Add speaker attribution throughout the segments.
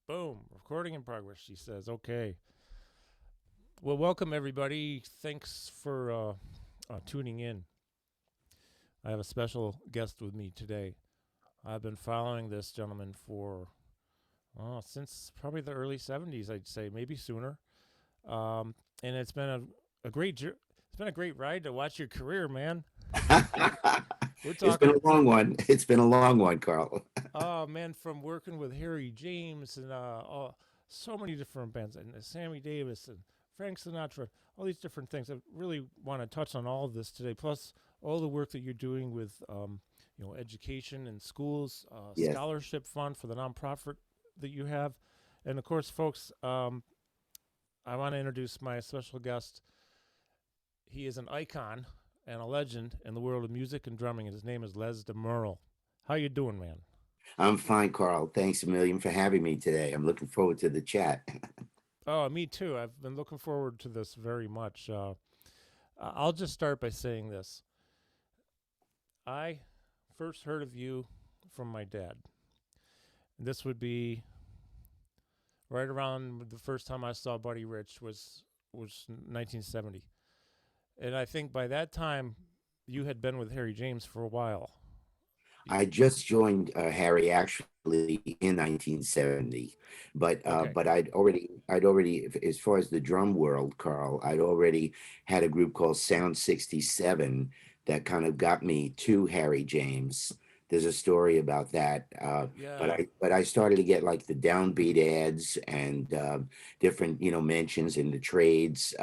Speaker 1: Boom. Recording in progress, she says. Okay. Well, welcome, everybody. Thanks for tuning in. I have a special guest with me today. I've been following this gentleman for, since probably the early 70s, I'd say, maybe sooner. And it's been a it's been a great ride to watch your career, man. We're
Speaker 2: It's been
Speaker 1: talking,
Speaker 2: a long one. It's been a long one, Carl.
Speaker 1: oh man, from working with Harry James and so many different bands, and Sammy Davis and Frank Sinatra, all these different things. I really want to touch on all of this today. Plus, all the work that you're doing with, education in schools,
Speaker 2: Yes.
Speaker 1: scholarship fund for the nonprofit that you have, and of course, folks, I want to introduce my special guest. He is an icon and a legend in the world of music and drumming, and his name is Les DeMerle. How you doing, man?
Speaker 2: I'm fine, Carl. Thanks a million for having me today. I'm looking forward to the chat.
Speaker 1: Oh, me too. I've been looking forward to this very much. I'll just start by saying this. I first heard of you from my dad. This would be right around the first time I saw Buddy Rich was 1970. And I think by that time you had been with Harry James for a while.
Speaker 2: I just joined Harry actually in 1970, but
Speaker 1: Okay.
Speaker 2: as far as the drum world, Carl, I'd already had a group called Sound 67 that kind of got me to Harry James. There's a story about that,
Speaker 1: Yeah.
Speaker 2: but I started to get like the downbeat ads and different mentions in the trades,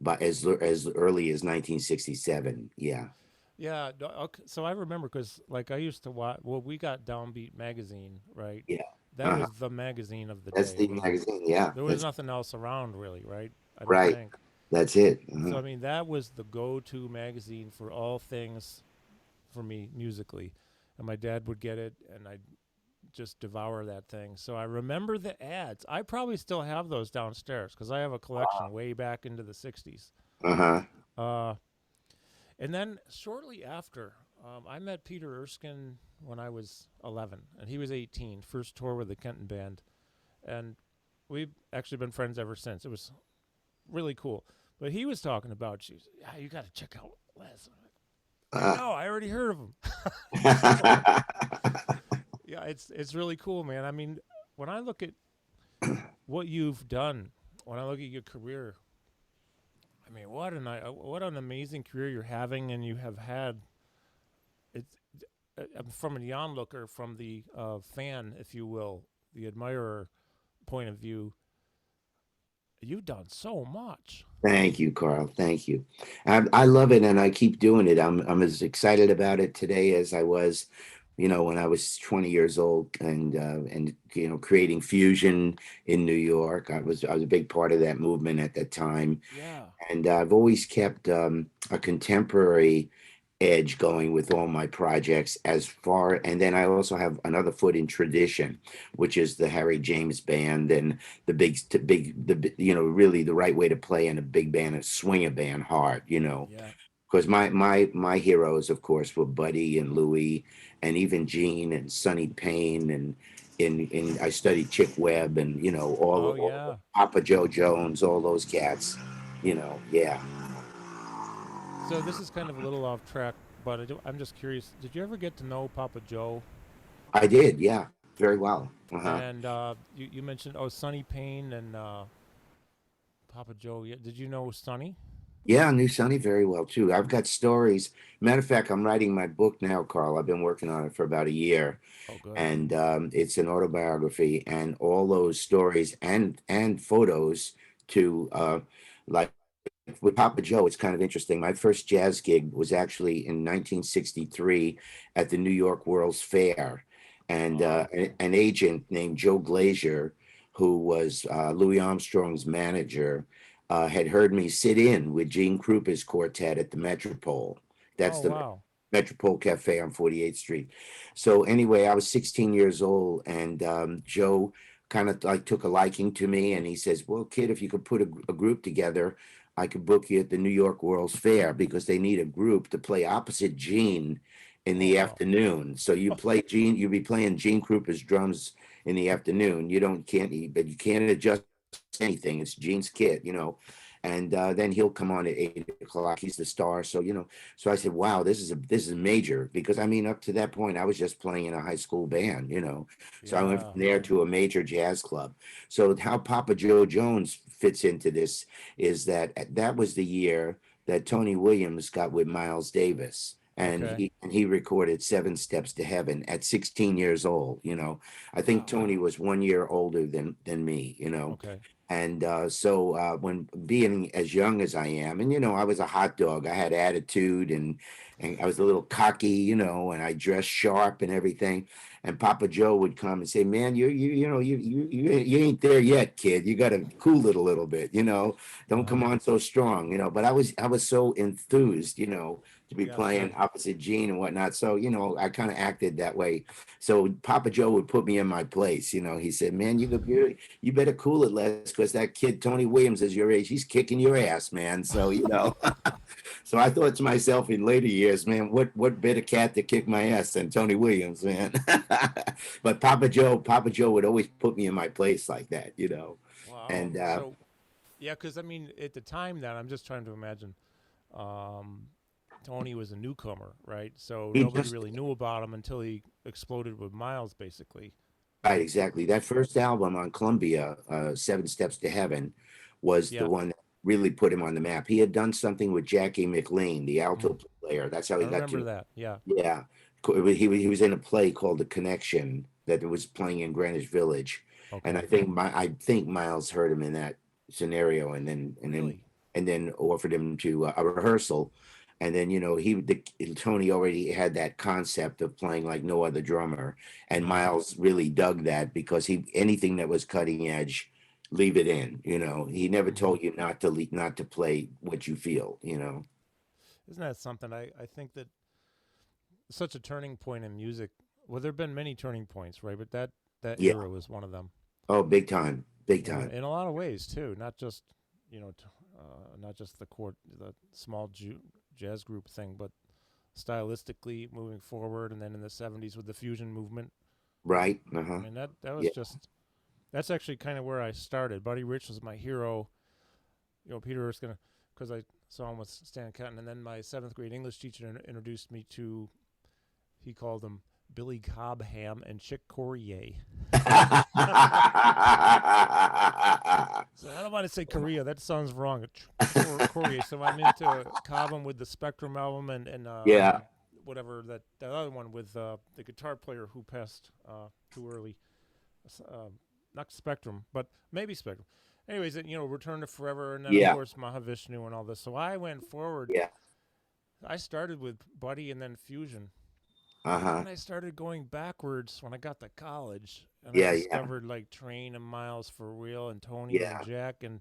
Speaker 2: but as early as 1967. Yeah,
Speaker 1: Yeah, no, okay. So I remember because, like, I used to watch. Well, we got Downbeat magazine, right?
Speaker 2: yeah.
Speaker 1: That
Speaker 2: Uh-huh.
Speaker 1: was the magazine of the
Speaker 2: That's
Speaker 1: day. I
Speaker 2: the
Speaker 1: mean,
Speaker 2: magazine. Yeah,
Speaker 1: there was
Speaker 2: that's
Speaker 1: nothing else around really, right? I don't
Speaker 2: right.
Speaker 1: think.
Speaker 2: That's it.
Speaker 1: So I mean, that was the go-to magazine for all things for me musically, and my dad would get it, and I'd just devour that thing. So I remember the ads. I probably still have those downstairs because I have a collection way back into the '60s.
Speaker 2: Uh-huh.
Speaker 1: Uh, And then shortly after, I met Peter Erskine when I was 11, and he was 18. First tour with the Kenton Band, and we've actually been friends ever since. It was really cool. But he was talking about you. Yeah, you got to check out Les. I
Speaker 2: Uh,
Speaker 1: know. I already heard of him. So yeah, it's really cool, man. I mean, when I look at what you've done, when I look at your career, I mean, what an amazing career you're having, and you have had. It's from the onlooker, from the fan, if you will, the admirer point of view. You've done so much.
Speaker 2: Thank you, Carl. Thank you. I love it, and I keep doing it. I'm as excited about it today as I was, when I was 20 years old, and creating Fusion in New York. I was a big part of that movement at that time,
Speaker 1: Yeah.
Speaker 2: and I've always kept a contemporary edge going with all my projects as far, and then I also have another foot in tradition, which is the Harry James band and the really the right way to play in a big band and swing a band hard,
Speaker 1: Yeah.
Speaker 2: because my heroes, of course, were Buddy and Louie and even Gene and Sonny Payne, and in I studied Chick Webb, and
Speaker 1: Oh
Speaker 2: all
Speaker 1: yeah.
Speaker 2: Papa Joe Jones, all those cats, yeah.
Speaker 1: So this is kind of a little off track, but I'm just curious. Did you ever get to know Papa Joe?
Speaker 2: I did, yeah, very well. Uh-huh.
Speaker 1: And you mentioned Sonny Payne and Papa Joe. Yeah. Did you know Sonny?
Speaker 2: Yeah, I knew Sonny very well too. I've got stories. Matter of fact, I'm writing my book now, Carl. I've been working on it for about a year,
Speaker 1: Oh, good.
Speaker 2: and it's an autobiography, and all those stories and photos to like with Papa Joe. It's kind of interesting. My first jazz gig was actually in 1963 at the New York World's Fair, and
Speaker 1: Oh.
Speaker 2: an agent named Joe Glazier, who was Louis Armstrong's manager, had heard me sit in with Gene Krupa's quartet at the Metropole. That's
Speaker 1: Oh
Speaker 2: the
Speaker 1: wow.
Speaker 2: Metropole Cafe on 48th Street. So anyway, I was 16 years old, and Joe kind of like took a liking to me, and he says, "Well, kid, if you could put a group together, I could book you at the New York World's Fair because they need a group to play opposite Gene in
Speaker 1: Oh
Speaker 2: the
Speaker 1: wow.
Speaker 2: afternoon. So you'd be playing Gene Krupa's drums in the afternoon. You don't can't but you can't adjust anything. It's Gene's kit, and then he'll come on at 8 o'clock. He's the star. So so I said, wow, this is major, because I mean, up to that point, I was just playing in a high school band. So I went
Speaker 1: Yeah.
Speaker 2: from there to a major jazz club. So how Papa Joe Jones fits into this is that was the year that Tony Williams got with Miles Davis. And
Speaker 1: Okay.
Speaker 2: he recorded Seven Steps to Heaven at 16 years old. I think
Speaker 1: Wow.
Speaker 2: Tony was 1 year older than me.
Speaker 1: Okay.
Speaker 2: And when being as young as I am, and I was a hot dog. I had attitude, and I was a little cocky, and I dressed sharp and everything. And Papa Joe would come and say, "Man, you ain't there yet, kid. You got to cool it a little bit. Don't come
Speaker 1: Uh-huh.
Speaker 2: on so strong. But I was so enthused, to be
Speaker 1: Yeah,
Speaker 2: playing
Speaker 1: sure.
Speaker 2: opposite Gene and whatnot. So I kind of acted that way. So Papa Joe would put me in my place. He said, "Man, you better cool it, Les, because that kid Tony Williams is your age. He's kicking your ass, man." So so I thought to myself in later years, man, what better cat to kick my ass than Tony Williams, man? But Papa Joe would always put me in my place like that.
Speaker 1: Wow.
Speaker 2: And
Speaker 1: So yeah, because I mean, at the time that I'm just trying to imagine, um, Tony was a newcomer, right? So
Speaker 2: he
Speaker 1: nobody
Speaker 2: just
Speaker 1: really knew about him until he exploded with Miles, basically,
Speaker 2: right,
Speaker 1: right?
Speaker 2: exactly. That first album on Columbia, Seven Steps to Heaven, was the
Speaker 1: Yeah,
Speaker 2: one that really put him on the map. He had done something with Jackie McLean, the
Speaker 1: mm,
Speaker 2: alto player. That's how
Speaker 1: I
Speaker 2: he got
Speaker 1: remember
Speaker 2: to.
Speaker 1: that. Yeah.
Speaker 2: Yeah, he was in a play called The Connection that was playing in Greenwich Village, and I
Speaker 1: Okay.
Speaker 2: think I think Miles heard him in that scenario,
Speaker 1: Really?
Speaker 2: and then offered him to a rehearsal, and then Tony already had that concept of playing like no other drummer, and
Speaker 1: Mm-hmm.
Speaker 2: Miles really dug that because anything that was cutting edge, leave it in. He never
Speaker 1: Mm-hmm.
Speaker 2: told you not to play what you feel.
Speaker 1: Isn't that something? I think that such a turning point in music. Well, there've been many turning points, right? But that
Speaker 2: Yeah.
Speaker 1: era was one of them,
Speaker 2: Oh, big time, big
Speaker 1: and
Speaker 2: time.
Speaker 1: in a lot of ways too. Not just not just the small jazz group thing, but stylistically moving forward, and then in the '70s with the fusion movement.
Speaker 2: Right.
Speaker 1: I
Speaker 2: Uh-huh.
Speaker 1: mean, that was
Speaker 2: Yeah.
Speaker 1: just that's actually kind of where I started. Buddy Rich was my hero. Peter Erskine, because I saw him with Stan Kenton, and then my seventh grade English teacher introduced me to, he called them Billy Cobham and Chick Corea. So I don't want to say Korea. That sounds wrong. Corea. So I'm into Cobham with the Spectrum album, and
Speaker 2: Yeah.
Speaker 1: whatever that other one with the guitar player who passed too early. Uh, Not Spectrum, but maybe Spectrum. Anyways, Return to Forever, and then of
Speaker 2: Yeah.
Speaker 1: course Mahavishnu and all this. So I went forward.
Speaker 2: Yeah.
Speaker 1: I started with Buddy and then Fusion, and
Speaker 2: Uh-huh.
Speaker 1: then I started going backwards when I got to college, and I
Speaker 2: Yeah. Yeah.
Speaker 1: discovered like Train and Miles for Real and Tony and
Speaker 2: Yeah.
Speaker 1: Jack and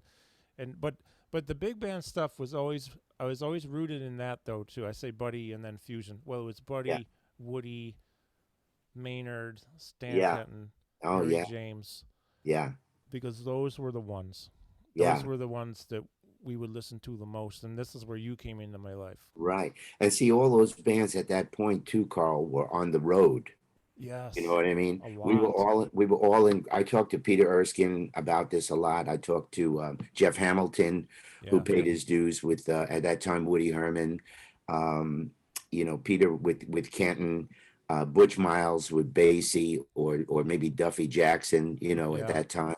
Speaker 1: but the big band stuff was always, I was always rooted in that though too. I say Buddy and then Fusion. Well, it was
Speaker 2: Yeah.
Speaker 1: Buddy, Woody, Maynard, Stan
Speaker 2: Yeah.
Speaker 1: Kenton,
Speaker 2: Oh,
Speaker 1: Harry
Speaker 2: yeah.
Speaker 1: James,
Speaker 2: Yeah.
Speaker 1: because those were the ones. Those
Speaker 2: Yeah.
Speaker 1: were the ones that we would listen to the most, and this is where you came into my life.
Speaker 2: Right. And see, all those bands at that point too, Carl, were on the road. You know
Speaker 1: Yes,
Speaker 2: what I mean?
Speaker 1: a
Speaker 2: We were
Speaker 1: lot.
Speaker 2: all we were all in. I talked to Peter Erskine about this a lot. I talked to Jeff Hamilton, who
Speaker 1: Yeah.
Speaker 2: paid his dues with at that time Woody Herman. Um, Peter with Canton, Butch Miles with Basie, or maybe Duffy Jackson. At
Speaker 1: Yeah.
Speaker 2: that time.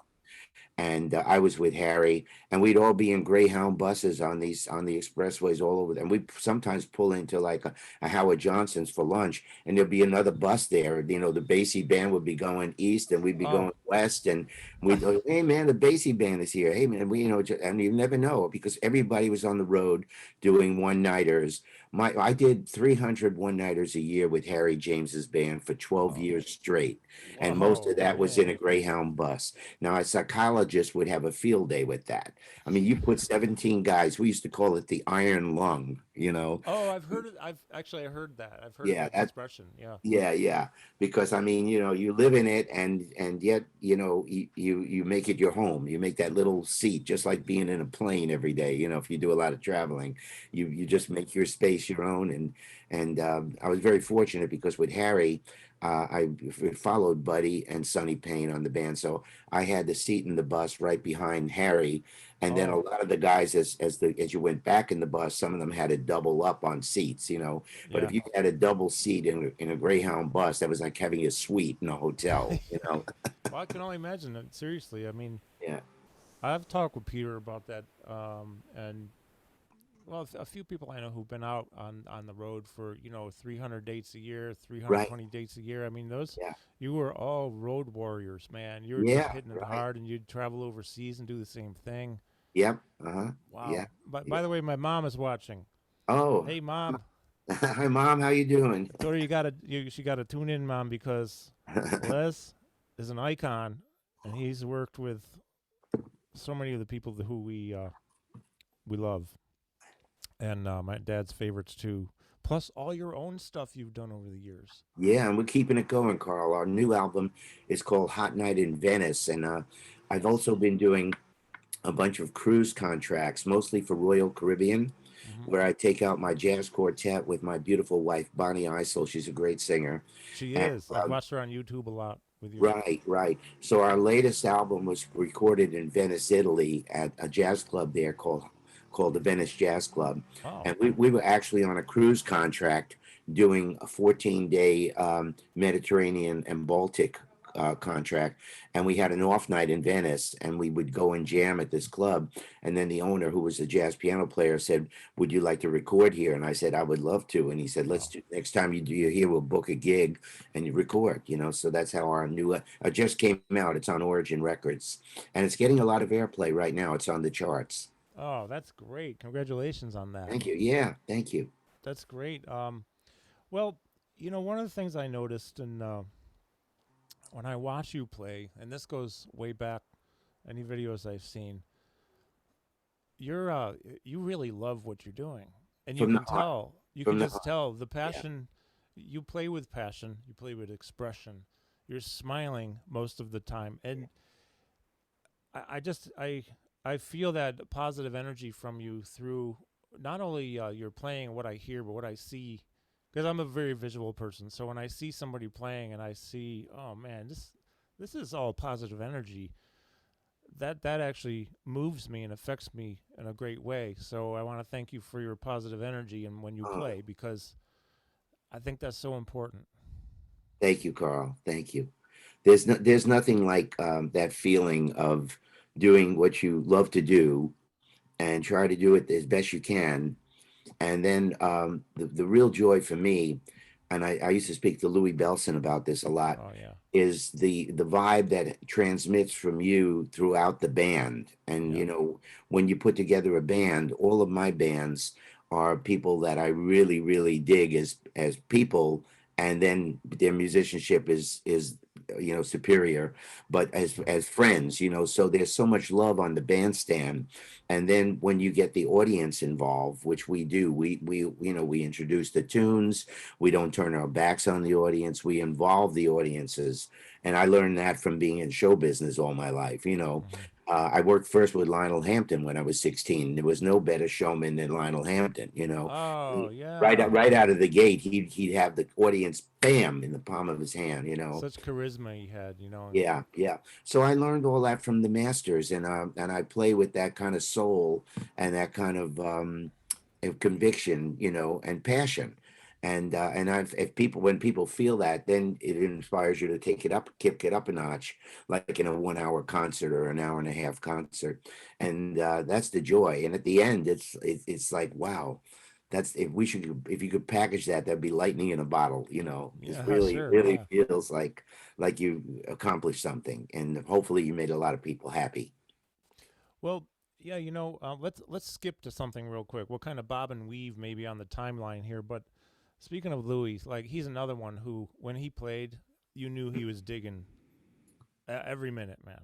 Speaker 2: And I was with Harry, and we'd all be in Greyhound buses on the expressways all over. And we sometimes pull into like a Howard Johnson's for lunch, and there'd be another bus there. The Basie band would be going east, and we'd be
Speaker 1: Oh.
Speaker 2: going west, and we'd go, "Hey man, the Basie band is here. Hey man, and you never know because everybody was on the road doing one nighters. I did 300 one nighters a year with Harry James's band for 12
Speaker 1: Whoa.
Speaker 2: years straight, and most of
Speaker 1: Whoa,
Speaker 2: that was in
Speaker 1: man.
Speaker 2: a Greyhound bus. Now, a psychology cardiologist would have a field day with that. I mean, you put 17 guys, we used to call it the iron lung, you know.
Speaker 1: Oh, I've heard it. I've actually I heard that. I've heard
Speaker 2: Yeah,
Speaker 1: that expression. Yeah.
Speaker 2: yeah, yeah. Because I mean, you know, you live in it, and yet, you know, you make it your home. You make that little seat, just like being in a plane every day. You know, if you do a lot of traveling, you just make your space your own. And I was very fortunate because with Harry, I followed Buddy and Sonny Payne on the band, so I had the seat in the bus right behind Harry. And then a
Speaker 1: Oh,
Speaker 2: lot of the guys, as you went back in the bus, some of them had to double up on seats, you know. But
Speaker 1: yeah.
Speaker 2: if you had a double seat in a Greyhound bus, that was like having a suite in a hotel, you know.
Speaker 1: Well, I can only imagine it. Seriously, I mean,
Speaker 2: Yeah.
Speaker 1: I've talked with Peter about that, and well, a few people I know who've been out on the road for 300 dates a year,
Speaker 2: Right.
Speaker 1: 320 dates a year. I mean, those
Speaker 2: Yeah.
Speaker 1: you were all road warriors, man. You were just
Speaker 2: Yeah.
Speaker 1: hitting it
Speaker 2: Right.
Speaker 1: hard, and you'd travel overseas and do the same thing.
Speaker 2: Yep. Uh-huh. Yeah.
Speaker 1: Wow. But
Speaker 2: Yeah.
Speaker 1: by the way, my mom is watching.
Speaker 2: Oh.
Speaker 1: Hey, mom.
Speaker 2: Hi, Mom. How you doing?
Speaker 1: I told her she got to tune in, mom, because Les is an icon, and he's worked with so many of the people who we love, and my dad's favorites too. Plus, all your own stuff you've done over the years.
Speaker 2: Yeah, and we're keeping it going, Carl. Our new album is called Hot Night in Venice, and I've also been doing a bunch of cruise contracts, mostly for Royal Caribbean,
Speaker 1: Hmm.
Speaker 2: where I take out my jazz quartet with my beautiful wife Bonnie Isel. She's a great singer.
Speaker 1: She
Speaker 2: And
Speaker 1: is. I've watched her on YouTube a lot with your.
Speaker 2: right, right. So our latest album was recorded in Venice, Italy, at a jazz club there called the Venice Jazz Club,
Speaker 1: Oh,
Speaker 2: and we were actually on a cruise contract doing a 14-day Mediterranean and Baltic contract, and we had an off night in Venice, and we would go and jam at this club, and then the owner, who was a jazz piano player, said, "Would you like to record here?" And I said, "I would love to." And he said, "Let's
Speaker 1: wow.
Speaker 2: do next time you're here, we'll book a gig and you record." You know, so that's how our new just came out. It's on Origin Records, and it's getting a lot of airplay right now. It's on the charts.
Speaker 1: Oh, that's great. Congratulations on that.
Speaker 2: Thank you. Yeah, thank you.
Speaker 1: That's great. Well, one of the things I noticed, and when I watch you play, and this goes way back, any videos I've seen, you really love what you're doing, and you
Speaker 2: From the
Speaker 1: can
Speaker 2: heart,
Speaker 1: tell. You can
Speaker 2: from the
Speaker 1: just
Speaker 2: heart.
Speaker 1: tell the
Speaker 2: Yeah.
Speaker 1: passion. You play with passion. You play with expression. You're smiling most of the time, and I feel that positive energy from you through not only your playing, what I hear, but what I see. Because I'm a very visual person, so when I see somebody playing and I see, oh man, this is all positive energy, that actually moves me and affects me in a great way. So I want to thank you for your positive energy and when you
Speaker 2: Oh,
Speaker 1: play, because I think that's so important.
Speaker 2: thank you, Carl. Thank you. There's nothing like that feeling of doing what you love to do and try to do it as best you can. And then the real joy for me, and I used to speak to Louis Belson about this a lot,
Speaker 1: Oh yeah,
Speaker 2: is the vibe that transmits from you throughout the band. And
Speaker 1: yeah.
Speaker 2: you know, when you put together a band, all of my bands are people that I really, really dig as people, and then their musicianship is superior, but as friends, so there's so much love on the bandstand. And then when you get the audience involved, which we do, we introduce the tunes, we don't turn our backs on the audience, we involve the audiences. And I learned that from being in show business all my life.
Speaker 1: Hmm.
Speaker 2: I worked first with Lionel Hampton when I was 16. There was no better showman than Lionel Hampton.
Speaker 1: Oh
Speaker 2: Right
Speaker 1: yeah,
Speaker 2: out of the gate, he'd have the audience bam in the palm of his hand.
Speaker 1: such charisma he had.
Speaker 2: Yeah, yeah. So I learned all that from the masters, and I play with that kind of soul and that kind of conviction, and passion. And if people when people feel that, then it inspires you to take it up, kick it up a notch, like in a 1 hour concert or an hour and a half concert, and that's the joy. And at the end, it's like, wow, that's if you could package that, that'd be lightning in a bottle. It's
Speaker 1: yeah,
Speaker 2: really
Speaker 1: sure,
Speaker 2: really
Speaker 1: yeah.
Speaker 2: feels like you accomplished something, and hopefully you made a lot of people happy.
Speaker 1: Well, yeah, let's skip to something real quick. We'll kind of bob and weave maybe on the timeline here, but speaking of Louis, like he's another one who, when he played, you knew he was digging every minute, man.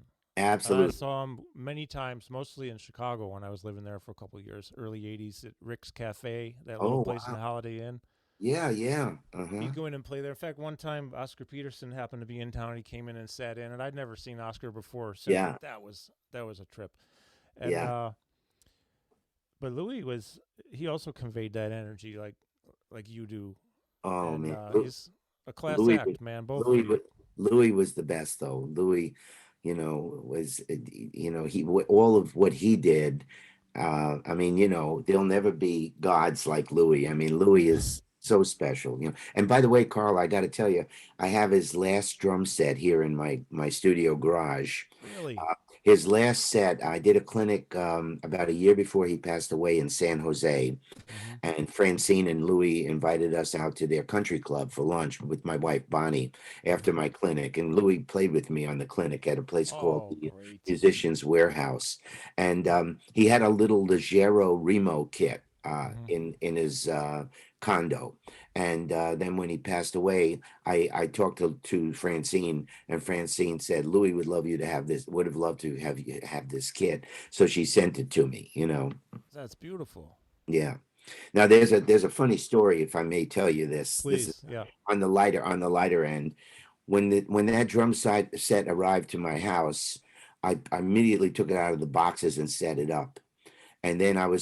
Speaker 1: And I
Speaker 2: Absolutely.
Speaker 1: saw him many times, mostly in Chicago when I was living there for a couple of years, early '80s at Rick's Cafe, that little
Speaker 2: Oh
Speaker 1: place in
Speaker 2: wow.
Speaker 1: the Holiday Inn.
Speaker 2: Yeah, yeah. Uh-huh.
Speaker 1: He'd go in and play there. In fact, one time Oscar Peterson happened to be in town. He came in and sat in, and I'd never seen Oscar before. Since
Speaker 2: Yeah,
Speaker 1: that was a trip. And
Speaker 2: yeah.
Speaker 1: but Louis was he also conveyed that energy like you do,
Speaker 2: Oh
Speaker 1: and
Speaker 2: man.
Speaker 1: he's a class
Speaker 2: Louis was
Speaker 1: act, man. Both of
Speaker 2: Louis
Speaker 1: you.
Speaker 2: was Louis was the best though. Louis, was he all of what he did. I mean, there'll never be gods like Louis. I mean, Louis is so special. And by the way, Carl, I got to tell you, I have his last drum set here in my studio garage.
Speaker 1: Really.
Speaker 2: Uh, his last set, I did a clinic about a year before he passed away in San Jose,
Speaker 1: Mm-hmm.
Speaker 2: and Francine and Louis invited us out to their country club for lunch with my wife Bonnie after
Speaker 1: Mm-hmm.
Speaker 2: my clinic. And Louis played with me on the clinic at a place called
Speaker 1: Oh,
Speaker 2: the
Speaker 1: great.
Speaker 2: Musicians Warehouse. And he had a little Jarreau Remo kit
Speaker 1: Mm-hmm.
Speaker 2: in his condo. And then when he passed away, I talked to Francine, and Francine said, Louis would love you to have this, would have loved to have you have this kit. So she sent it to me.
Speaker 1: That's beautiful.
Speaker 2: Yeah. Now there's a funny story, if I may tell you this. This is
Speaker 1: Please, yeah.
Speaker 2: on the lighter end. When that drum set arrived to my house, I immediately took it out of the boxes and set it up. And then I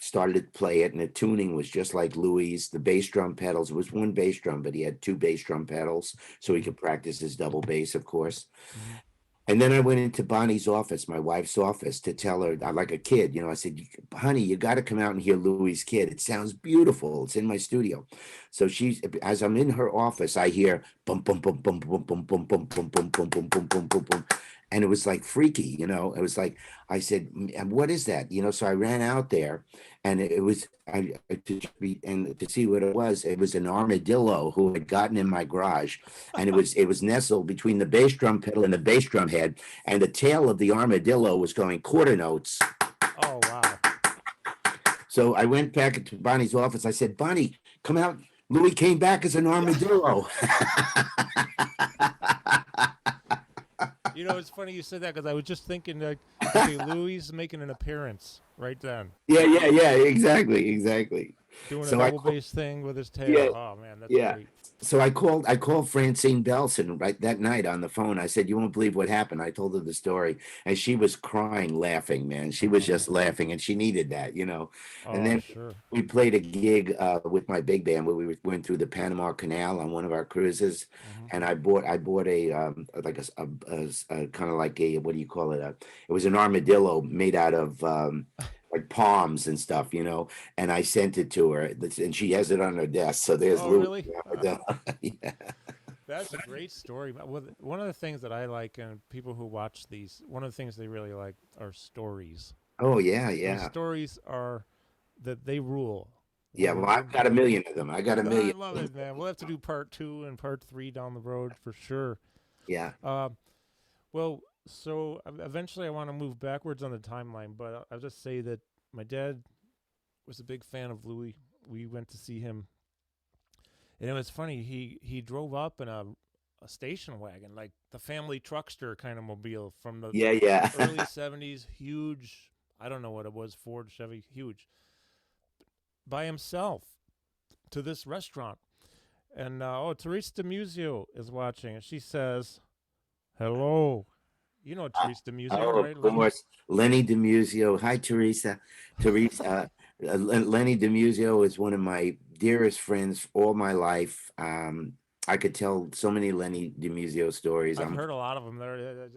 Speaker 2: started to play it, and the tuning was just like Louis. The bass drum pedals, it was one bass drum, but he had two bass drum pedals, so he
Speaker 1: Mm-hmm.
Speaker 2: could practice his double bass, of course.
Speaker 1: Mm-hmm.
Speaker 2: And then I went into Bonnie's office, my wife's office, to tell her, like a kid, I said, honey, you got to come out and hear Louis' Kid. It sounds beautiful. It's in my studio. So as I'm in her office, I hear bum, bum, bum, bum, bum, bum, bum, bum, bum, bum, bum, bum, bum, bum, bum, bum. And it was like freaky. It was like, I said, what is that? So I ran out there, and it was, to see what it was an armadillo who had gotten in my garage, and it was nestled between the bass drum pedal and the bass drum head, and the tail of the armadillo was going quarter notes.
Speaker 1: Oh, wow.
Speaker 2: So I went back to Bonnie's office. I said, Bonnie, come out. Louis came back as an armadillo.
Speaker 1: It's funny you said that because I was just thinking, like, okay, Louis is making an appearance right then,
Speaker 2: Yeah, yeah, yeah, exactly.
Speaker 1: doing a
Speaker 2: So I
Speaker 1: double bass thing with his
Speaker 2: yeah,
Speaker 1: tail. Oh man, that's
Speaker 2: yeah.
Speaker 1: great.
Speaker 2: So I called Francine Belson right that night on the phone. I said, "You won't believe what happened." I told her the story, and she was crying, laughing, man. She was
Speaker 1: Uh-huh.
Speaker 2: just laughing, and she needed that. And
Speaker 1: Oh,
Speaker 2: then
Speaker 1: sure.
Speaker 2: we played a gig with my big band where went through the Panama Canal on one of our cruises,
Speaker 1: Mm-hmm.
Speaker 2: and I bought a like a kind of like a, what do you call it? It was an armadillo made out of like palms and stuff. And I sent it to her, and she has it on her desk. So there's
Speaker 1: Oh,
Speaker 2: Louis.
Speaker 1: really?
Speaker 2: Yeah.
Speaker 1: That's a great story. One of the things that I like, and people who watch these, one of the things they really like are stories.
Speaker 2: Oh yeah,
Speaker 1: And
Speaker 2: yeah,
Speaker 1: stories are that they rule.
Speaker 2: yeah. Well, I've got a million of them. I got a
Speaker 1: I
Speaker 2: million.
Speaker 1: love it, man. We'll have to do part 2 and part 3 down the road for sure.
Speaker 2: Yeah.
Speaker 1: Uh, well, so eventually I want to move backwards on the timeline, but I'll just say that my dad was a big fan of Louis. We went to see him, and it was funny. He drove up in a station wagon, like the family truckster kind of mobile from the
Speaker 2: Yeah, yeah.
Speaker 1: early '70s. Huge. I don't know what it was, Ford, Chevy, huge, by himself to this restaurant. And Teresa DeMuzio is watching, and she says, "Hello." You know Teresa DeMuzio,
Speaker 2: Oh, of
Speaker 1: right, Lenny?
Speaker 2: course. Lenny DeMuzio. Hi, Teresa. Teresa. Lenny DeMuzio is one of my dearest friends all my life. I could tell so many Lenny DeMuzio stories.
Speaker 1: I've
Speaker 2: I'm
Speaker 1: heard a lot of them.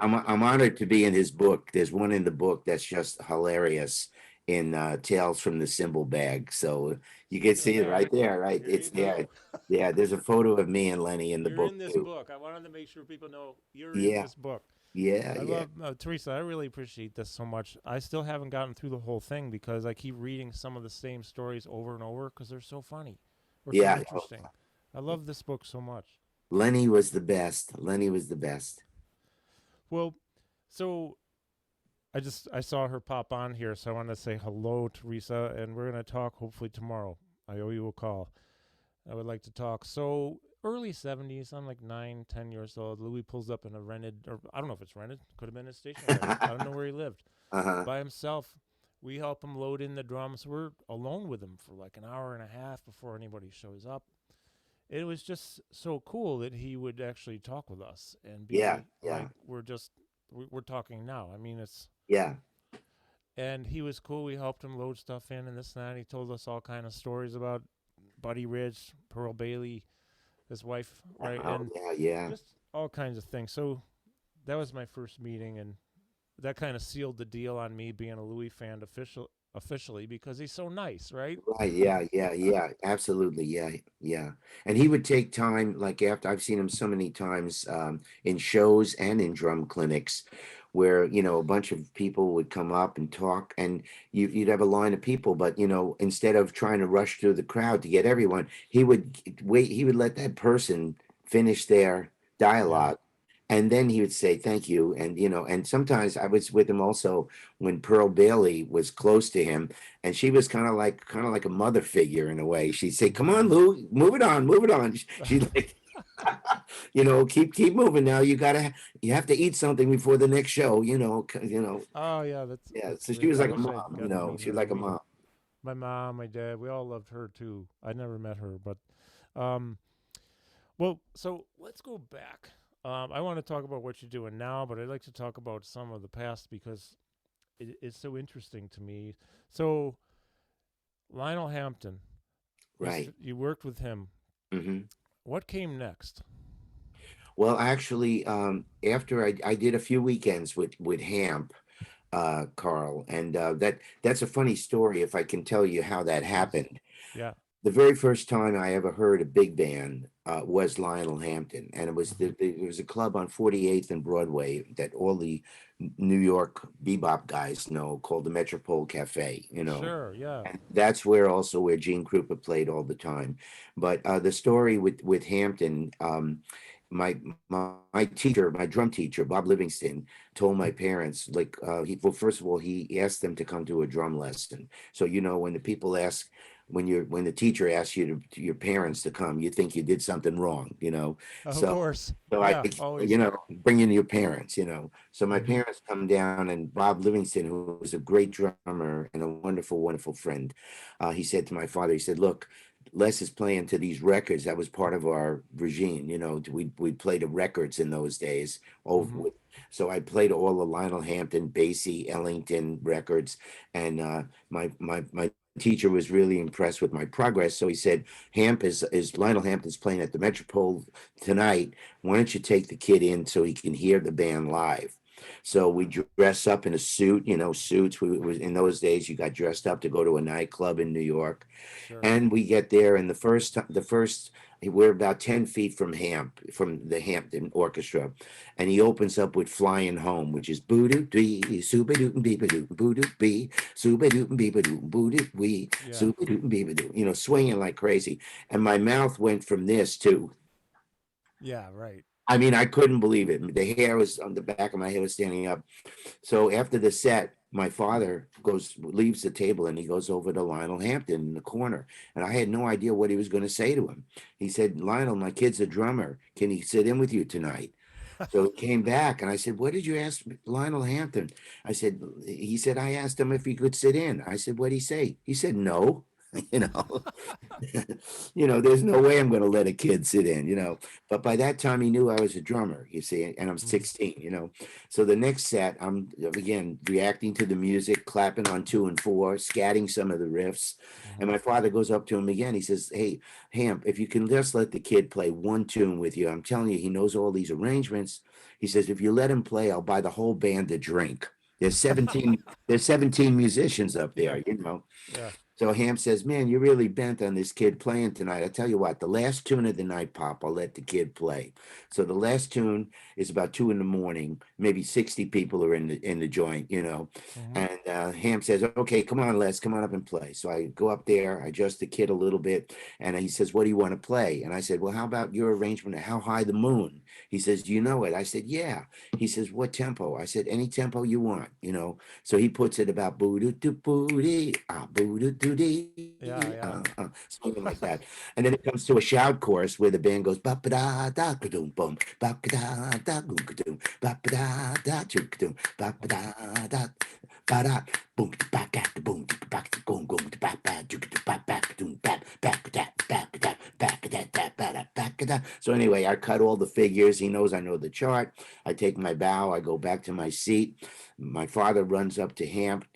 Speaker 2: I'm I'm honored to be in his book. There's one in the book that's just hilarious in Tales from the Cymbal Bag. So you can
Speaker 1: Look at
Speaker 2: see it
Speaker 1: that.
Speaker 2: right there, right?
Speaker 1: Here you
Speaker 2: It's there.
Speaker 1: go.
Speaker 2: Yeah, there's a photo of me and Lenny in the
Speaker 1: You're
Speaker 2: book
Speaker 1: in this
Speaker 2: too.
Speaker 1: book. I wanted to make sure people know you're in
Speaker 2: Yeah,
Speaker 1: this book.
Speaker 2: yeah,
Speaker 1: I
Speaker 2: yeah,
Speaker 1: love Teresa. I really appreciate this so much. I still haven't gotten through the whole thing because I keep reading some of the same stories over and over because they're so funny or so
Speaker 2: yeah.
Speaker 1: interesting. I love this book so much.
Speaker 2: Lenny was the best. Lenny was the best.
Speaker 1: Well, so I saw her pop on here, so I want to say hello, Teresa, and we're gonna talk hopefully tomorrow. I owe you a call. I would like to talk. So early 70s. I'm like 9, 10 years old. Louis pulls up in a rented, or I don't know if it's rented, could have been his station wagon. I don't know where he lived.
Speaker 2: Uh-huh.
Speaker 1: By himself. We help him load in the drums. We're alone with him for like an hour and a half before anybody shows up. It was just so cool that he would actually talk with us and
Speaker 2: Yeah,
Speaker 1: be
Speaker 2: yeah,
Speaker 1: like, we're talking now. I mean, it's,
Speaker 2: yeah.
Speaker 1: and he was cool. We helped him load stuff in and this and that. He told us all kind of stories about Buddy Rich, Pearl Bailey, his wife, right,
Speaker 2: Oh,
Speaker 1: and
Speaker 2: yeah, yeah.
Speaker 1: just all kinds of things. So that was my first meeting, and that kind of sealed the deal on me being a Louis fan officially because he's so nice, right?
Speaker 2: Right, yeah, yeah, yeah, absolutely, yeah, yeah. And he would take time, like after I've seen him so many times in shows and in drum clinics, where a bunch of people would come up and talk, and you'd have a line of people, but instead of trying to rush through the crowd to get everyone, he would wait. He would let that person finish their
Speaker 1: Yeah.
Speaker 2: dialogue. And then he would say thank you, and sometimes I was with him also when Pearl Bailey was close to him, and she was kind of like a mother figure in a way. She'd say, "Come on, Lou, move it on, move it on." She'd like, keep moving now. You have to eat something before the next show.
Speaker 1: Oh yeah,
Speaker 2: Yeah.
Speaker 1: that's
Speaker 2: So she
Speaker 1: great.
Speaker 2: was
Speaker 1: I
Speaker 2: like a
Speaker 1: wish I'd
Speaker 2: mom.
Speaker 1: gotten to meet
Speaker 2: She was
Speaker 1: her.
Speaker 2: like a mom.
Speaker 1: My mom, my dad, we all loved her too. I never met her, but um, well, so let's go back. I want to talk about what you're doing now, but I'd like to talk about some of the past because it's so interesting to me. So Lionel Hampton,
Speaker 2: Right.
Speaker 1: you worked with him.
Speaker 2: Hmm.
Speaker 1: What came next?
Speaker 2: Well, actually, after I did a few weekends with Hamp, Carl, and that's a funny story if I can tell you how that
Speaker 1: Please.
Speaker 2: happened.
Speaker 1: Yeah.
Speaker 2: The very first time I ever heard a big band was Lionel Hampton, and
Speaker 1: Hmm.
Speaker 2: it was a club on 48th and Broadway that all the New York bebop guys know, called the Metropole Cafe.
Speaker 1: Sure. Yeah.
Speaker 2: And that's where Gene Krupa played all the time. But the story with Hampton, my my teacher, my drum teacher, Bob Livingston, told my parents, like, well, first of all, he asked them to come to a drum lesson. So when the people ask, when the teacher asks to your parents to come, you think you did something wrong.
Speaker 1: Of
Speaker 2: So
Speaker 1: course.
Speaker 2: so I,
Speaker 1: Yeah. Always.
Speaker 2: bring in your parents. So my
Speaker 1: Hmm.
Speaker 2: parents come down, and Bob Livingston, who was a great drummer and a wonderful, wonderful friend, he said to my father, he said, "Look, Les is playing to these records. That was part of our regime. We'd play the records in those days. Over
Speaker 1: Hmm.
Speaker 2: with, so I played all the Lionel Hampton, Basie, Ellington records, and my teacher was really impressed with my progress. So he said, Hamp is Lionel Hampton's playing at the Metropole tonight. Why don't you take the kid in so he can hear the band live?" So we dress up in a suit, suits. In those days, you got dressed up to go to a nightclub in New York,
Speaker 1: Sure.
Speaker 2: and we get there, and the first we're about 10 feet from the Hampton Orchestra, and he opens up with "Flying Home," which is boo doo dee super doo beep doo boo doo bee super doo beep doo boo doo wee
Speaker 1: Yeah.
Speaker 2: super doo beep doo, swinging like crazy, and my mouth went from this to,
Speaker 1: Yeah. Right.
Speaker 2: I mean, I couldn't believe it. The hair was on the back of my head was standing up. So after the set, my father leaves the table, and he goes over to Lionel Hampton in the corner. And I had no idea what he was going to say to him. He said, "Lionel, my kid's a drummer. Can he sit in with you tonight?" So he came back, and I said, "What did you ask Lionel Hampton?" He said, "I asked him if he could sit in." I said, "What'd he say?" He said, "No." You know, there's no way I'm going to let a kid sit in. But by that time, he knew I was a drummer, you see, and I'm
Speaker 1: Hmm.
Speaker 2: 16. So the next set, I'm again reacting to the music, clapping on 2 and 4, scatting some of the riffs. And
Speaker 1: Hmm.
Speaker 2: my father goes up to him again. He says, "Hey, Hamp, if you can just let the kid play one tune with you, I'm telling you, he knows all these arrangements." He says, "If you let him play, I'll buy the whole band a drink." There's 17 musicians up
Speaker 1: Yeah.
Speaker 2: there.
Speaker 1: Yeah.
Speaker 2: So Ham says, "Man, you're really bent on this kid playing tonight. I tell you what, the last tune of the night, Pop, I'll let the kid play." So the last tune is about 2 in the morning. Maybe 60 people are in the joint.
Speaker 1: Hmm.
Speaker 2: And Ham says, "Okay, come on, Les, come on up and play." So I go up there, I adjust the kid a little bit, and he says, "What do you want to play?" And I said, "Well, how about your arrangement of How High the Moon?" He says, "Do you know it?" I said, "Yeah." He says, "What tempo?" I said, "Any tempo you want." So he puts it about boo doo doo boo dee ah boo doo doo
Speaker 1: Yeah, yeah.
Speaker 2: Something like that. And then it comes to a shout chorus where the band goes ba ba da da ka doom boom ba da da boom ka doom ba da da choo ka doom ba da da ba da boom ba ga boom ba boom boom ba ba ba doom ba ba. So anyway, I cut all the figures. He knows I know the chart. I take my bow. I go back to my seat. My father runs up to Hamp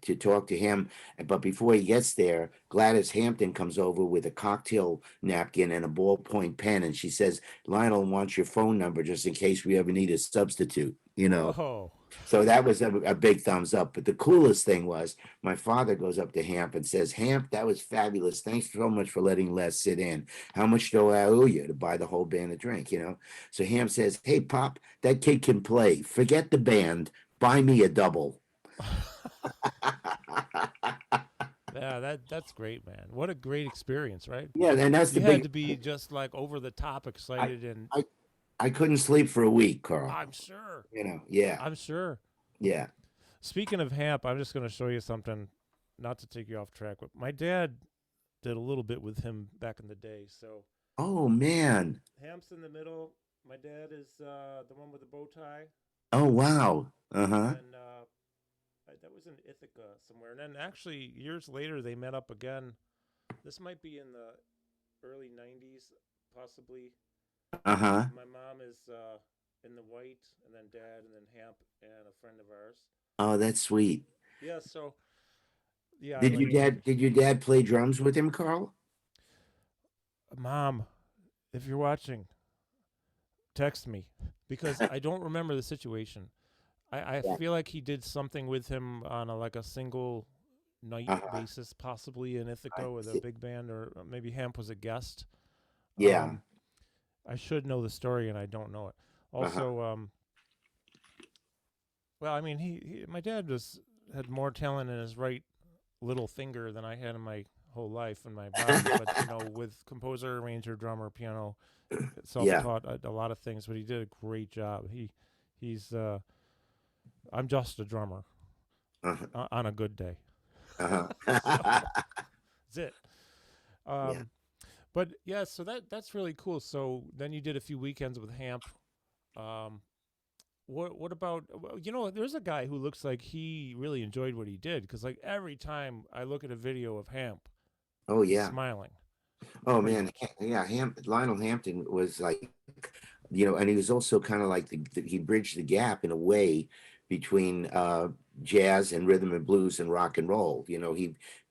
Speaker 2: to talk to him. But before he gets there, Gladys Hampton comes over with a cocktail napkin and a ballpoint pen. And she says, Lionel wants your phone number just in case we ever need a substitute, you know.
Speaker 1: Whoa.
Speaker 2: So that was a big thumbs up. But the coolest thing was my father goes up to Hamp and says, Hamp, that was fabulous. Thanks so much for letting Les sit in. How much do I owe you to buy the whole band a drink, you know? So Hamp says, hey, Pop, that kid can play. Forget the band. Buy me a double.
Speaker 1: Yeah, that's great, man. What a great experience, right?
Speaker 2: Yeah, and that's the
Speaker 1: You
Speaker 2: big.
Speaker 1: had to be just like over the top excited, and
Speaker 2: I couldn't sleep for a week, Carl.
Speaker 1: I'm sure.
Speaker 2: You know, yeah,
Speaker 1: I'm sure.
Speaker 2: yeah.
Speaker 1: Speaking of Hamp, I'm just going to show you something, not to take you off track, but my dad did a little bit with him back in the day. So
Speaker 2: Oh man.
Speaker 1: Hamp's in the middle. My dad is the one with the bow tie,
Speaker 2: Oh wow. Uh-huh.
Speaker 1: and that was in Ithaca somewhere. And then actually years later they met up again. This might be in the early '90s, possibly.
Speaker 2: Uh-huh.
Speaker 1: My mom is in the white, and then dad, and then Hamp, and a friend of ours.
Speaker 2: Oh, that's sweet.
Speaker 1: Yeah. So yeah,
Speaker 2: Did
Speaker 1: like
Speaker 2: your dad play drums with him, Carl?
Speaker 1: Mom, if you're watching, text me because I don't remember the situation. I
Speaker 2: Yeah.
Speaker 1: feel like he did something with him on like a single night
Speaker 2: Uh-huh.
Speaker 1: basis, possibly in
Speaker 2: I
Speaker 1: Ithaca with a
Speaker 2: see.
Speaker 1: big band, or maybe Hamp was a guest.
Speaker 2: Yeah.
Speaker 1: I should know the story, and I don't know it.
Speaker 2: Uh-huh.
Speaker 1: Also, well, I mean, my dad had more talent in his right little finger than I had in my whole life in my body. But with composer, arranger, drummer, piano,
Speaker 2: Yeah.
Speaker 1: self-taught a lot of things. But he did a great job. He's I'm just a drummer
Speaker 2: Uh-huh.
Speaker 1: on a good day.
Speaker 2: Uh-huh.
Speaker 1: So that's it.
Speaker 2: Yeah.
Speaker 1: But yeah, so that's really cool. So then you did a few weekends with Hamp. Um, what about there's a guy who looks like he really enjoyed what he did because like every time I look at a video of Hamp,
Speaker 2: Oh
Speaker 1: he's
Speaker 2: yeah.
Speaker 1: smiling.
Speaker 2: Oh
Speaker 1: Pretty
Speaker 2: man.
Speaker 1: much.
Speaker 2: Yeah, Lionel Hampton was like, you know, and he was also kind of like he bridged the gap in a way between jazz and rhythm and blues and rock and roll. You know,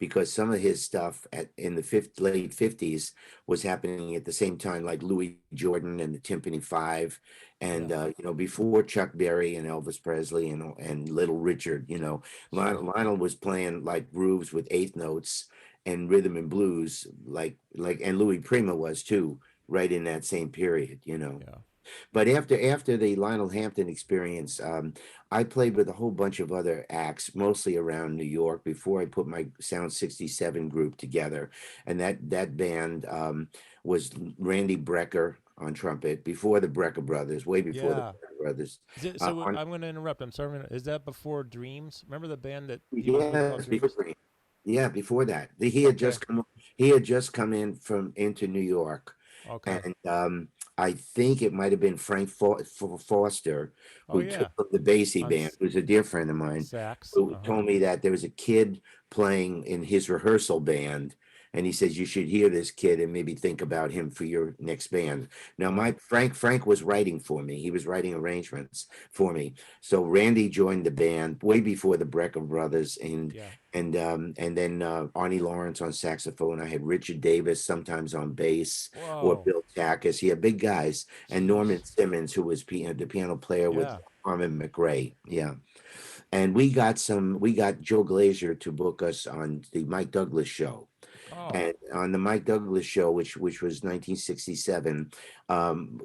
Speaker 2: because some of his stuff in the late 50s was happening at the same time, like Louis Jordan and the Timpani Five, and
Speaker 1: Yeah.
Speaker 2: before Chuck Berry and Elvis Presley and Little Richard. You know, Lionel was playing like grooves with eighth notes and rhythm and blues, and Louis Prima was too, right in that same period. You know.
Speaker 1: Yeah.
Speaker 2: But after the Lionel Hampton experience, I played with a whole bunch of other acts, mostly around New York, before I put my Sound 67 group together. And that band was Randy Brecker on trumpet, before the Brecker brothers, way before the
Speaker 1: Yeah.
Speaker 2: Brecker brothers.
Speaker 1: Is it,
Speaker 2: Uh,
Speaker 1: so
Speaker 2: on
Speaker 1: I'm going to interrupt. I'm sorry. Is that before Dreams? Remember the band that he was with called
Speaker 2: Yes,
Speaker 1: Dreams?
Speaker 2: yeah, before that,
Speaker 1: Okay.
Speaker 2: he had just come in from into New York,
Speaker 1: Okay.
Speaker 2: and I think it might have been Frank Foster
Speaker 1: Oh
Speaker 2: who took
Speaker 1: yeah.
Speaker 2: the Basie
Speaker 1: On
Speaker 2: band, who's a dear friend of mine,
Speaker 1: sax.
Speaker 2: who
Speaker 1: Uh huh.
Speaker 2: told me that there was a kid playing in his rehearsal band, and he says you should hear this kid and maybe think about him for your next band. Now, my
Speaker 1: Wow.
Speaker 2: Frank was writing for me; he was writing arrangements for me. So Randy joined the band way before the Brecker brothers,
Speaker 1: Yeah.
Speaker 2: and then Arnie Lawrence on saxophone. I had Richard Davis sometimes on bass, or
Speaker 1: Whoa.
Speaker 2: Bill Takas. Yeah, big guys. And Norman
Speaker 1: Jeez.
Speaker 2: Simmons, who was the piano player with
Speaker 1: Yeah.
Speaker 2: Armin McRae. Yeah. And we got Joe Glazier to book us on the Mike Douglas show.
Speaker 1: Oh.
Speaker 2: And on the Mike Douglas show, which was 1967,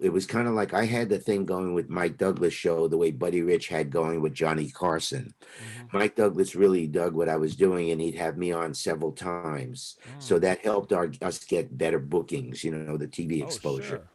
Speaker 2: it was kind of like I had the thing going with Mike Douglas show the way Buddy Rich had going with Johnny Carson.
Speaker 1: Mm-hmm.
Speaker 2: Mike Douglas really dug what I was doing, and he'd have me on several times. So
Speaker 1: Mm.
Speaker 2: that helped us get better bookings, the TV
Speaker 1: Oh
Speaker 2: exposure.
Speaker 1: sure.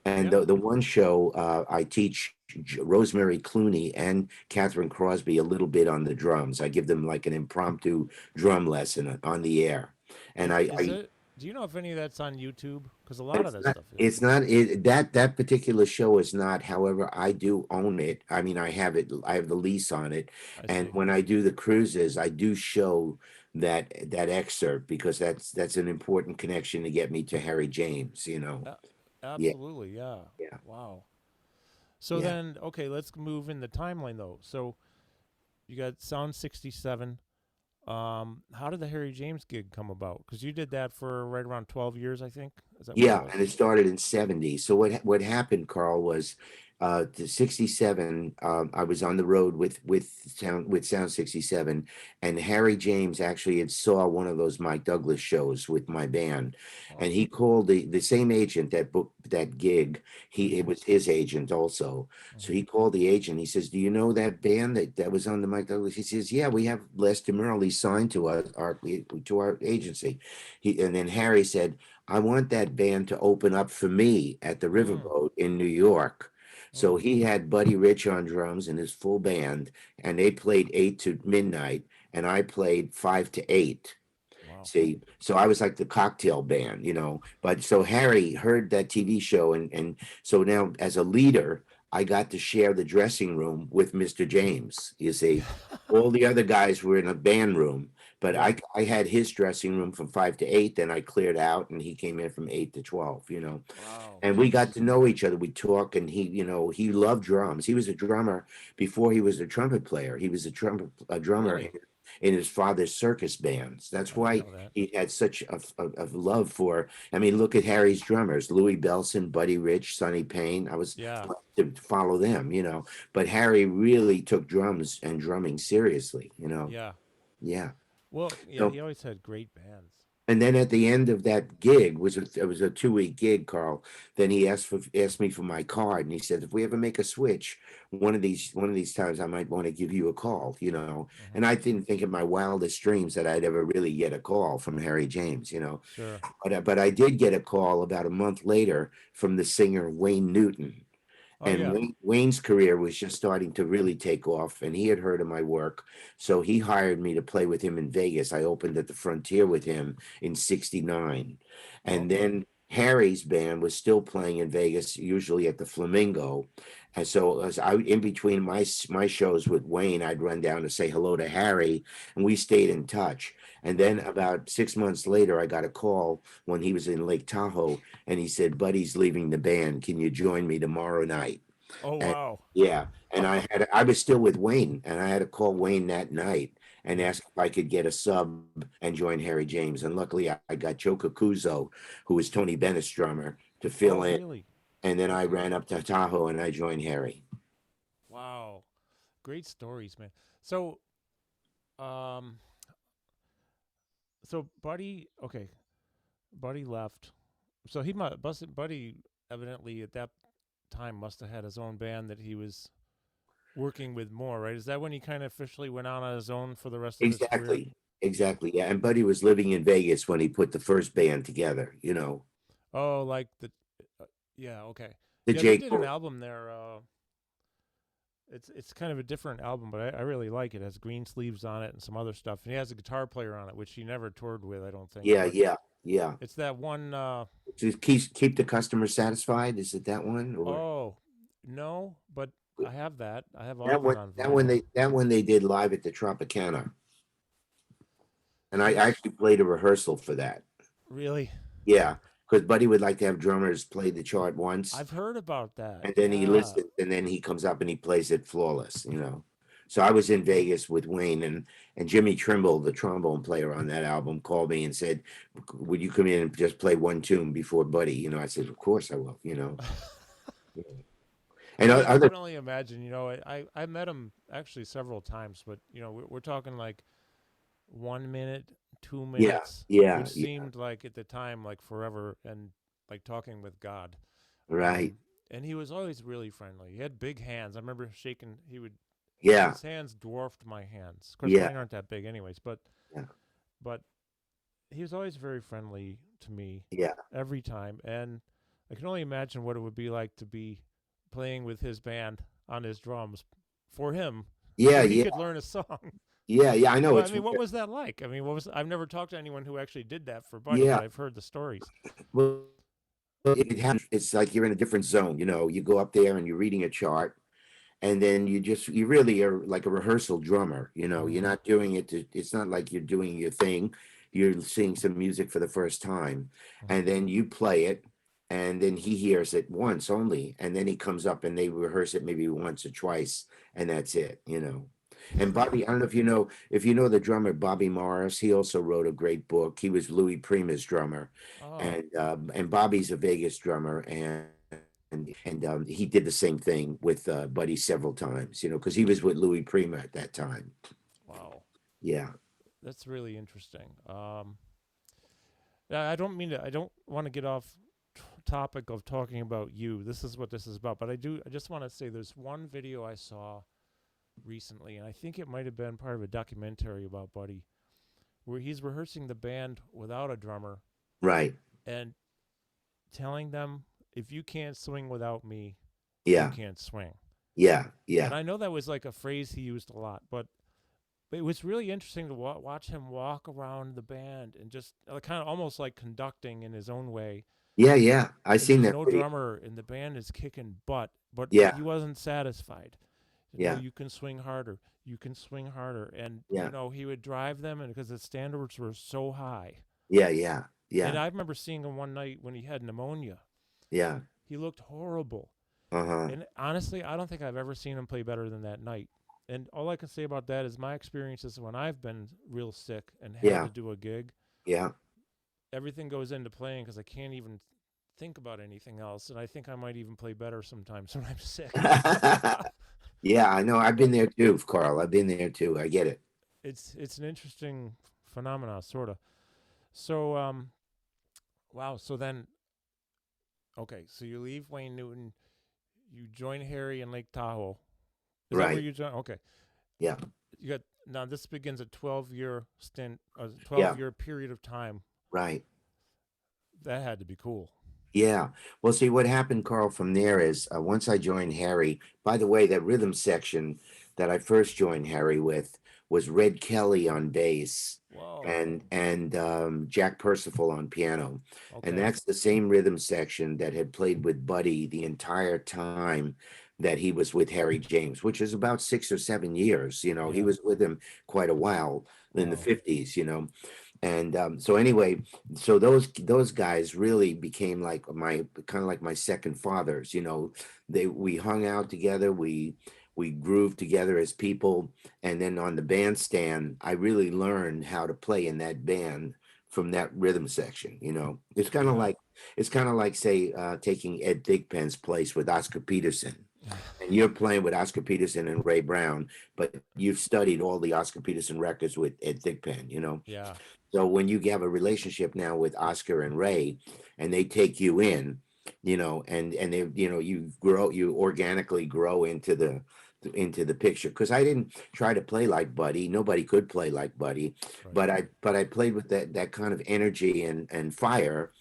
Speaker 2: And
Speaker 1: Yeah.
Speaker 2: the one show I teach Rosemary Clooney and Catherine Crosby a little bit on the drums. I give them like an impromptu drum lesson on the air. And
Speaker 1: Is
Speaker 2: I
Speaker 1: it? Do you know if any of that's on YouTube? Because a lot of
Speaker 2: it's
Speaker 1: that
Speaker 2: not
Speaker 1: stuff is.
Speaker 2: it's not that particular show is not. However, I do own it. I mean, I have it. I have the lease on it.
Speaker 1: I
Speaker 2: And
Speaker 1: see.
Speaker 2: when I do the cruises, I do show that excerpt because that's an important connection to get me to Harry James.
Speaker 1: A-
Speaker 2: Yeah,
Speaker 1: Absolutely. Yeah.
Speaker 2: yeah,
Speaker 1: Wow. So
Speaker 2: yeah.
Speaker 1: then, okay, let's move in the timeline though. So you got Sound 67. How did the Harry James gig come about? Because you did that for right around 12 years, I think. Is that what it
Speaker 2: Yeah,
Speaker 1: was?
Speaker 2: and it started in '70. So what happened, Carl, was to '67. I was on the road with Sound 67, and Harry James actually had saw one of those Mike Douglas shows with my band, and
Speaker 1: Oh.
Speaker 2: he called the same agent that booked that gig. It
Speaker 1: Mm-hmm.
Speaker 2: was his agent also. So
Speaker 1: Mm-hmm.
Speaker 2: he called the agent. He says, "Do you know that band that was on the Mike Douglas?" He says, "Yeah, we have Les DeMerle. He signed to us, our agency." And then Harry said, "I want that band to open up for me at the
Speaker 1: Mm.
Speaker 2: Riverboat in New York." So
Speaker 1: Mm.
Speaker 2: he had Buddy Rich on drums and his full band, and they played 8 to midnight, and I played 5 to 8.
Speaker 1: Wow.
Speaker 2: See, so I was like the cocktail band. But so Harry heard that TV show, and so now as a leader, I got to share the dressing room with Mr. James. You see, all the other guys were in a band room, but
Speaker 1: Yeah.
Speaker 2: I had his dressing room from 5 to 8. Then I cleared out, and he came in from 8 to 12.
Speaker 1: Wow.
Speaker 2: And we got to know each other. We talk, and he loved drums. He was a drummer before he was a trumpet player. He was a drummer
Speaker 1: Really?
Speaker 2: in his father's circus bands. That's
Speaker 1: I didn't
Speaker 2: why
Speaker 1: know that.
Speaker 2: he had such a love for. I mean, look at Harry's drummers: Louis Bellson, Buddy Rich, Sonny Payne. I was
Speaker 1: Yeah.
Speaker 2: glad to follow them. But Harry really took drums and drumming seriously.
Speaker 1: Yeah.
Speaker 2: Yeah.
Speaker 1: Well, yeah,
Speaker 2: So
Speaker 1: he always had great bands.
Speaker 2: and then at the end of that gig it was a 2 week gig, Carl. Then he asked me for my card, and he said, if we ever make a switch, one of these times I might want to give you a call.
Speaker 1: Mm-hmm.
Speaker 2: And I didn't think in my wildest dreams that I'd ever really get a call from Harry James.
Speaker 1: Sure.
Speaker 2: But I did get a call about a month later from the singer Wayne Newton.
Speaker 1: Oh,
Speaker 2: And
Speaker 1: yeah.
Speaker 2: Wayne's career was just starting to really take off, and he had heard of my work. So he hired me to play with him in Vegas. I opened at the Frontier with him in '69. And
Speaker 1: Okay.
Speaker 2: then Harry's band was still playing in Vegas, usually at the Flamingo. And so as I in between my shows with Wayne, I'd run down to say hello to Harry, and we stayed in touch. And then
Speaker 1: Right.
Speaker 2: about 6 months later, I got a call when he was in Lake Tahoe, and he said, "Buddy's leaving the band. Can you join me tomorrow night?"
Speaker 1: Oh,
Speaker 2: And
Speaker 1: wow.
Speaker 2: yeah, and I was still with Wayne, and I had to call Wayne that night and
Speaker 1: Yeah.
Speaker 2: ask if I could get a sub and join Harry James. And luckily, I got Joe Cucuzzo, who was Tony Bennett's drummer, to
Speaker 1: Oh,
Speaker 2: fill in.
Speaker 1: really?
Speaker 2: And then I
Speaker 1: Okay.
Speaker 2: ran up to Tahoe and I joined Harry.
Speaker 1: Wow. Great stories, man. So, um, Buddy, okay, Buddy left. So Buddy evidently at that time must have had his own band that he was working with more, right? Is that when he kind of officially went out on his own for the rest of his career?
Speaker 2: Exactly. Exactly. Yeah. And Buddy was living in Vegas when he put the first band together.
Speaker 1: Oh, like yeah, okay.
Speaker 2: The
Speaker 1: Yeah, they
Speaker 2: J.
Speaker 1: did an
Speaker 2: Cole.
Speaker 1: album there. It's kind of a different album, but I really like it. It has green sleeves on it and some other stuff. And he has a guitar player on it, which he never toured with, I don't think.
Speaker 2: Yeah,
Speaker 1: But
Speaker 2: yeah, yeah.
Speaker 1: it's that one.
Speaker 2: Just keep the customer satisfied. Is it that one or
Speaker 1: Oh, no, but I have that. I have all
Speaker 2: that
Speaker 1: of it
Speaker 2: one?
Speaker 1: on
Speaker 2: That one
Speaker 1: vinyl.
Speaker 2: they did live at the Tropicana, and I
Speaker 1: Which
Speaker 2: actually played a rehearsal for that.
Speaker 1: really,
Speaker 2: Yeah, because Buddy would like to have drummers play the chart once,
Speaker 1: I've heard about that.
Speaker 2: and then he
Speaker 1: Yeah.
Speaker 2: listens, and then he comes up and he plays it flawless. So I was in Vegas with Wayne, and Jimmy Trimble, the trombone player on that album, called me and said, "Would you come in and just play one tune before Buddy?" I said, "Of course I will." And
Speaker 1: I can
Speaker 2: other,
Speaker 1: only imagine. I met him actually several times, but we're talking like 1 minute, two
Speaker 2: yeah,
Speaker 1: minutes,
Speaker 2: yeah,
Speaker 1: which
Speaker 2: yeah,
Speaker 1: seemed like at the time like forever, and like talking with God.
Speaker 2: right,
Speaker 1: And he was always really friendly. He had big hands. I remember shaking.
Speaker 2: yeah,
Speaker 1: His hands dwarfed my hands. Of course,
Speaker 2: yeah,
Speaker 1: mine aren't that big, anyways.
Speaker 2: yeah,
Speaker 1: But he was always very friendly to me
Speaker 2: yeah,
Speaker 1: every time. And I can only imagine what it would be like to be playing with his band on his drums for him,
Speaker 2: Yeah,
Speaker 1: so he
Speaker 2: yeah,
Speaker 1: could learn a song.
Speaker 2: yeah, yeah. I know
Speaker 1: Well, I
Speaker 2: it's
Speaker 1: mean, what was that like? I mean, what was? I've never talked to anyone who actually did that for Buddy,
Speaker 2: yeah.
Speaker 1: but I've heard the stories.
Speaker 2: Well, it's like you're in a different zone. You go up there and you're reading a chart, and then you really are like a rehearsal drummer. You're
Speaker 1: Mm-hmm.
Speaker 2: not doing it to. It's not like you're doing your thing. You're seeing some music for the first time,
Speaker 1: Mm-hmm.
Speaker 2: and then you play it, and then he hears it once only, and then he comes up and they rehearse it maybe once or twice, and that's it. And Bobby, I don't know if you know the drummer Bobby Morris. He also wrote a great book. He was Louis Prima's drummer,
Speaker 1: Oh,
Speaker 2: and Bobby's a Vegas drummer, and he did the same thing with Buddy several times. Because he was with Louis Prima at that time.
Speaker 1: wow,
Speaker 2: Yeah,
Speaker 1: that's really interesting. I don't mean to. I don't want to get off topic of talking about you. This is what this is about. But I do. I just want to say there's one video I saw recently, and I think it might have been part of a documentary about Buddy, where he's rehearsing the band without a drummer
Speaker 2: right.
Speaker 1: and telling them, if you can't swing without me, you
Speaker 2: Yeah,
Speaker 1: can't swing.
Speaker 2: yeah,
Speaker 1: And
Speaker 2: yeah,
Speaker 1: I know that was like a phrase he used a lot, but it was really interesting to watch him walk around the band and just kind of almost like conducting in his own way.
Speaker 2: yeah, yeah. I
Speaker 1: And
Speaker 2: seen
Speaker 1: there's
Speaker 2: that
Speaker 1: no
Speaker 2: video.
Speaker 1: drummer, and the band is kicking butt, but
Speaker 2: Yeah,
Speaker 1: he wasn't satisfied. No,
Speaker 2: yeah,
Speaker 1: you can swing harder. You can swing harder. And,
Speaker 2: yeah,
Speaker 1: he would drive them, and because the standards were so high.
Speaker 2: yeah, yeah,
Speaker 1: And
Speaker 2: yeah,
Speaker 1: I remember seeing him one night when he had pneumonia.
Speaker 2: yeah.
Speaker 1: He looked horrible.
Speaker 2: Uh-huh.
Speaker 1: And honestly, I don't think I've ever seen him play better than that night. And all I can say about that is my experiences when I've been real sick and had
Speaker 2: Yeah,
Speaker 1: to do a gig,
Speaker 2: yeah.
Speaker 1: everything goes into playing because I can't even think about anything else. And I think I might even play better sometimes when I'm sick.
Speaker 2: Yeah, I know. I've
Speaker 1: But
Speaker 2: been there too, Carl. I've been there too. I get it.
Speaker 1: it's an interesting phenomenon, sort of. So, wow. So then, okay. So you leave Wayne Newton, you join Harry in Lake Tahoe. Is that where
Speaker 2: Right.
Speaker 1: you join? Okay.
Speaker 2: Yeah.
Speaker 1: You got now. This begins a 12-year stint, a
Speaker 2: Yeah.
Speaker 1: 12-year period of time.
Speaker 2: Right.
Speaker 1: That had to be cool.
Speaker 2: Yeah. Well, see, what happened, Carl, from there is once I joined Harry, by the way, that rhythm section that I first joined Harry with was Red Kelly on bass
Speaker 1: Whoa.
Speaker 2: and Jack Percival on piano. And
Speaker 1: Okay.
Speaker 2: that's the same rhythm section that had played with Buddy the entire time that he was with Harry James, which is about 6 or 7 years. He
Speaker 1: Yeah.
Speaker 2: was with him quite a while in the
Speaker 1: Wow.
Speaker 2: 50s. And so anyway, so those guys really became like my kind of like my second fathers. We hung out together, we grooved together as people, and then on the bandstand I really learned how to play in that band from that rhythm section. it's kind of
Speaker 1: Yeah.
Speaker 2: like it's kind of like say taking Ed Thigpen's place with Oscar Peterson, and you're playing with Oscar Peterson and Ray Brown, but you've studied all the Oscar Peterson records with Ed Thigpen.
Speaker 1: Yeah.
Speaker 2: So when you have a relationship now with Oscar and Ray, and they take you in, and they, you organically grow into the picture. Because I didn't try to play like Buddy. Nobody could play like Buddy,
Speaker 1: Right.
Speaker 2: but I played with that kind of energy and fire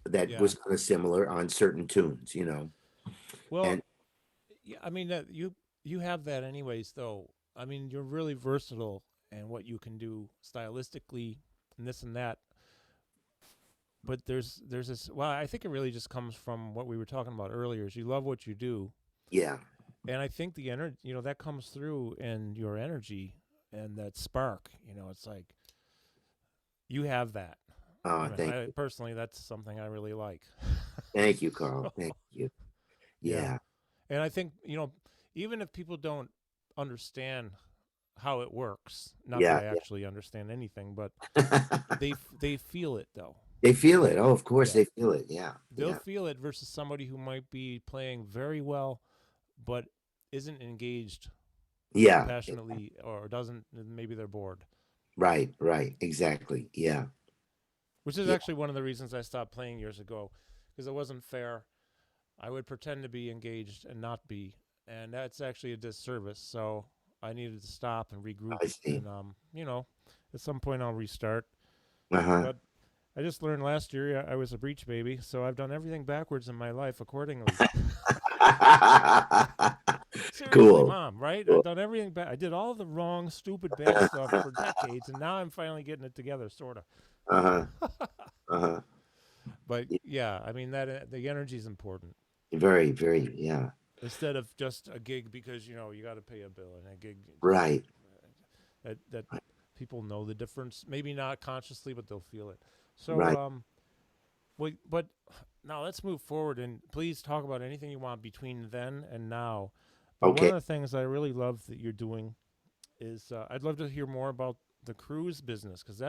Speaker 2: that
Speaker 1: Yeah.
Speaker 2: was kind of similar on certain tunes.
Speaker 1: Well,
Speaker 2: And
Speaker 1: yeah. I mean, you have that anyways, though. I mean, you're really versatile and what you can do stylistically and this and that. But there's this. Well, I think it really just comes from what we were talking about earlier. Is you love what you do,
Speaker 2: yeah,
Speaker 1: and I think the energy, that comes through in your energy and that spark. It's like you have that. I mean,
Speaker 2: thank
Speaker 1: I
Speaker 2: you,
Speaker 1: personally, that's something I really like.
Speaker 2: thank you, Carl,
Speaker 1: So,
Speaker 2: thank you.
Speaker 1: yeah,
Speaker 2: Yeah,
Speaker 1: and I think even if people don't understand how it works, not that
Speaker 2: yeah,
Speaker 1: I actually understand anything, but
Speaker 2: yeah.
Speaker 1: they feel it though.
Speaker 2: They feel it. Oh, of course
Speaker 1: Yeah,
Speaker 2: they feel it. Yeah,
Speaker 1: they'll
Speaker 2: yeah,
Speaker 1: feel it versus somebody who might be playing very well, but isn't engaged
Speaker 2: yeah.
Speaker 1: passionately or doesn't. Maybe they're bored,
Speaker 2: Right, right, exactly. Yeah,
Speaker 1: which is
Speaker 2: yeah.
Speaker 1: actually one of the reasons I stopped playing years ago because it wasn't fair. I would pretend to be engaged and not be, and that's actually a disservice. So I needed to stop and regroup,
Speaker 2: I see.
Speaker 1: and at some point I'll restart.
Speaker 2: Uh-huh.
Speaker 1: But I just learned last year I was a breech baby, so I've done everything backwards in my life accordingly. Seriously,
Speaker 2: Cool.
Speaker 1: mom, right? I've
Speaker 2: Cool.
Speaker 1: done everything back. I did all the wrong, stupid, bad stuff for decades, and now I'm finally getting it together, sort
Speaker 2: Uh-huh.
Speaker 1: of.
Speaker 2: Uh-huh.
Speaker 1: But yeah, I mean that the energy is important.
Speaker 2: Very, very, yeah.
Speaker 1: Instead of just a gig because you got to pay a bill, and a gig just
Speaker 2: Right.
Speaker 1: that people know the difference. Maybe not consciously, but they'll feel it. So
Speaker 2: Right.
Speaker 1: but now let's move forward and please talk about anything you want between then and now. But one
Speaker 2: Okay.
Speaker 1: of the things I really love that you're doing is I'd love to hear more about the cruise business because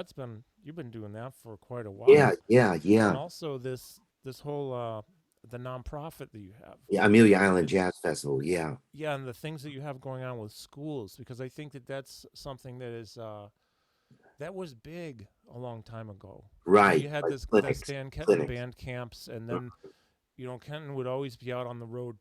Speaker 1: you've been doing that for quite a
Speaker 2: Yeah,
Speaker 1: while,
Speaker 2: yeah,
Speaker 1: and
Speaker 2: yeah.
Speaker 1: also this whole the nonprofit that you have.
Speaker 2: Yeah, Amelia Island
Speaker 1: And
Speaker 2: Jazz Festival. Yeah.
Speaker 1: yeah, and the things that you have going on with schools because I think that that's something that is that was big a long time ago. When
Speaker 2: Right.
Speaker 1: you had
Speaker 2: Like
Speaker 1: this
Speaker 2: clinics.
Speaker 1: Dan Kenton
Speaker 2: Clinics.
Speaker 1: band camps, and then Kenton would always be out on the road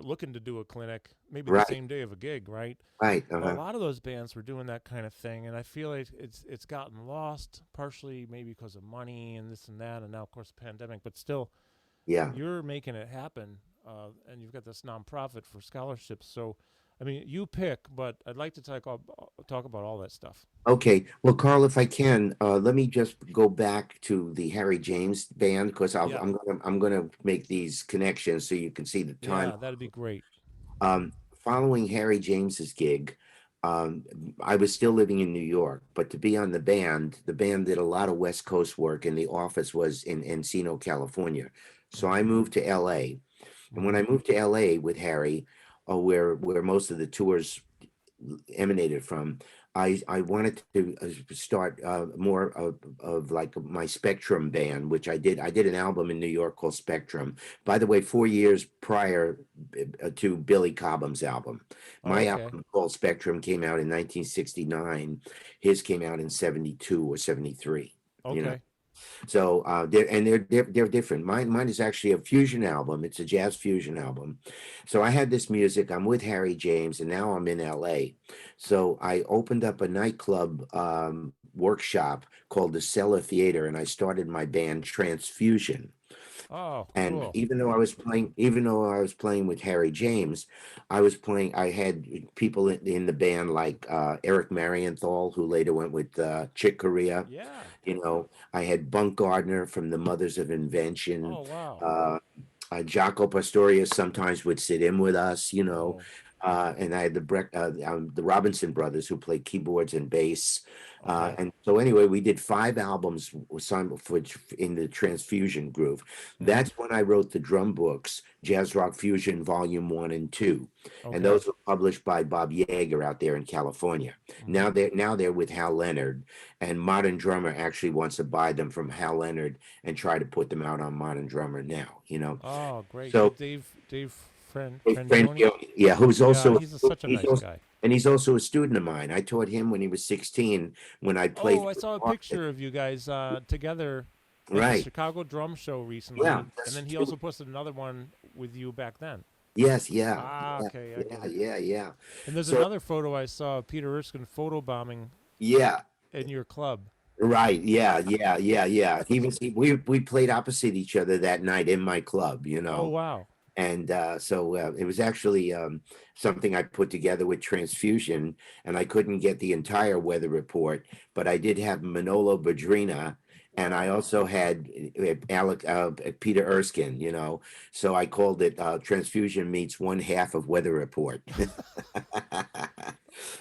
Speaker 1: looking to do a clinic, maybe the
Speaker 2: Right.
Speaker 1: same day of a gig, right?
Speaker 2: Right.
Speaker 1: But a
Speaker 2: Uh-huh.
Speaker 1: lot of those bands were doing that kind of thing, and I feel like it's gotten lost, partially maybe because of money and this and that, and now of course the pandemic. But still,
Speaker 2: Yeah.
Speaker 1: you're making it happen, and you've got this nonprofit for scholarships. So, I mean, you pick, but I'd like to talk about all that stuff.
Speaker 2: Okay. Well, Carl, if I can, let me just go back to the Harry James band because
Speaker 1: Yeah,
Speaker 2: I'm gonna make these connections so you can see the time.
Speaker 1: yeah, that'd be great.
Speaker 2: Following Harry James's gig, um, I was still living in New York, but to be on the band did a lot of West Coast work, and the office was in Encino, California. So I
Speaker 1: Mm-hmm.
Speaker 2: moved to LA. And when
Speaker 1: Mm-hmm.
Speaker 2: I moved to LA with Harry, where most of the tours emanated from, I wanted to start more of like my Spectrum band, which I did. I did an album in New York called Spectrum. By the way, 4 years prior to Billy Cobham's album.
Speaker 1: Oh,
Speaker 2: My
Speaker 1: okay,
Speaker 2: album called Spectrum came out in 1969. His came out in 72 or 73. You know.
Speaker 1: okay.
Speaker 2: So they're different. Mine is actually a fusion album. It's a jazz fusion album. So I had this music. I'm with Harry James, and now I'm in LA. So I opened up a nightclub workshop called the Cellar Theater, and I started my band Transfusion.
Speaker 1: Oh,
Speaker 2: And
Speaker 1: cool.
Speaker 2: even though I was playing with Harry James, I was playing. I had people in the band like Eric Marienthal, who later went with Chick Corea.
Speaker 1: Yeah.
Speaker 2: I had Bunk Gardner from the Mothers of Invention.
Speaker 1: Oh, wow.
Speaker 2: Uh, Jaco Pastorius sometimes would sit in with us,
Speaker 1: Oh,
Speaker 2: and I had the Robinson brothers who played keyboards and bass.
Speaker 1: okay.
Speaker 2: And so anyway, we did 5 albums in the Transfusion groove.
Speaker 1: Mm-hmm.
Speaker 2: That's when I wrote the drum books, Jazz Rock Fusion Volume 1 and 2. And
Speaker 1: Okay.
Speaker 2: those were published by Bob Yeager out there in California.
Speaker 1: Mm-hmm.
Speaker 2: Now they're with Hal Leonard, and Modern Drummer actually wants to buy them from Hal Leonard and try to put them out on Modern Drummer now.
Speaker 1: Oh, great. Yeah,
Speaker 2: So
Speaker 1: Dave
Speaker 2: a friend,
Speaker 1: Frangioni.
Speaker 2: yeah, who's
Speaker 1: Yeah,
Speaker 2: also
Speaker 1: such a
Speaker 2: he's
Speaker 1: nice
Speaker 2: also
Speaker 1: guy.
Speaker 2: and he's also a student of mine. I taught him when he was 16 when I played
Speaker 1: Oh, I
Speaker 2: for
Speaker 1: saw a
Speaker 2: Austin.
Speaker 1: picture of you guys together at the
Speaker 2: Right.
Speaker 1: Chicago Drum Show
Speaker 2: Yeah.
Speaker 1: recently, and
Speaker 2: That's
Speaker 1: then he also posted another one with you back then.
Speaker 2: yes, yeah,
Speaker 1: Ah,
Speaker 2: yeah,
Speaker 1: okay, I get
Speaker 2: yeah,
Speaker 1: it.
Speaker 2: yeah, yeah.
Speaker 1: And there's
Speaker 2: So
Speaker 1: another photo I saw of Peter Erskine photobombing
Speaker 2: yeah,
Speaker 1: in your club.
Speaker 2: right, yeah, yeah, yeah, yeah. We played opposite each other that night in my club.
Speaker 1: Oh, wow.
Speaker 2: And so it was actually something I put together with Transfusion, and I couldn't get the entire weather report, but I did have Manolo Badrina, and I
Speaker 1: Wow.
Speaker 2: also had Peter Erskine. So I called it Transfusion meets one half of weather report.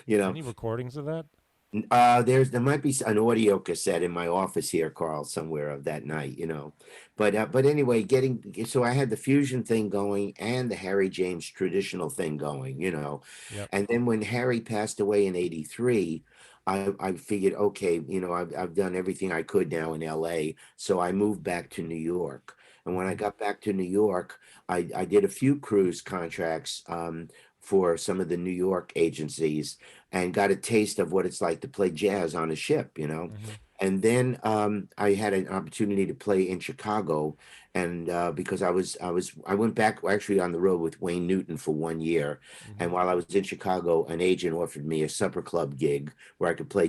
Speaker 2: you know,
Speaker 1: Any recordings of that?
Speaker 2: there might be an audio cassette in my office here, Carl, somewhere of that night. But anyway, so I had the fusion thing going and the Harry James traditional thing going.
Speaker 1: Yep.
Speaker 2: And then when Harry passed away in '83, I figured, okay, I've done everything I could now in LA, so I moved back to New York. And when I
Speaker 1: Mm-hmm.
Speaker 2: got back to New York, I did a few cruise contracts for some of the New York agencies and got a taste of what it's like to play jazz on a ship.
Speaker 1: Mm-hmm.
Speaker 2: And then I had an opportunity to play in Chicago, and because I went back actually on the road with Wayne Newton for 1 year,
Speaker 1: Mm-hmm.
Speaker 2: and while I was in Chicago, an agent offered me a supper club gig where I could play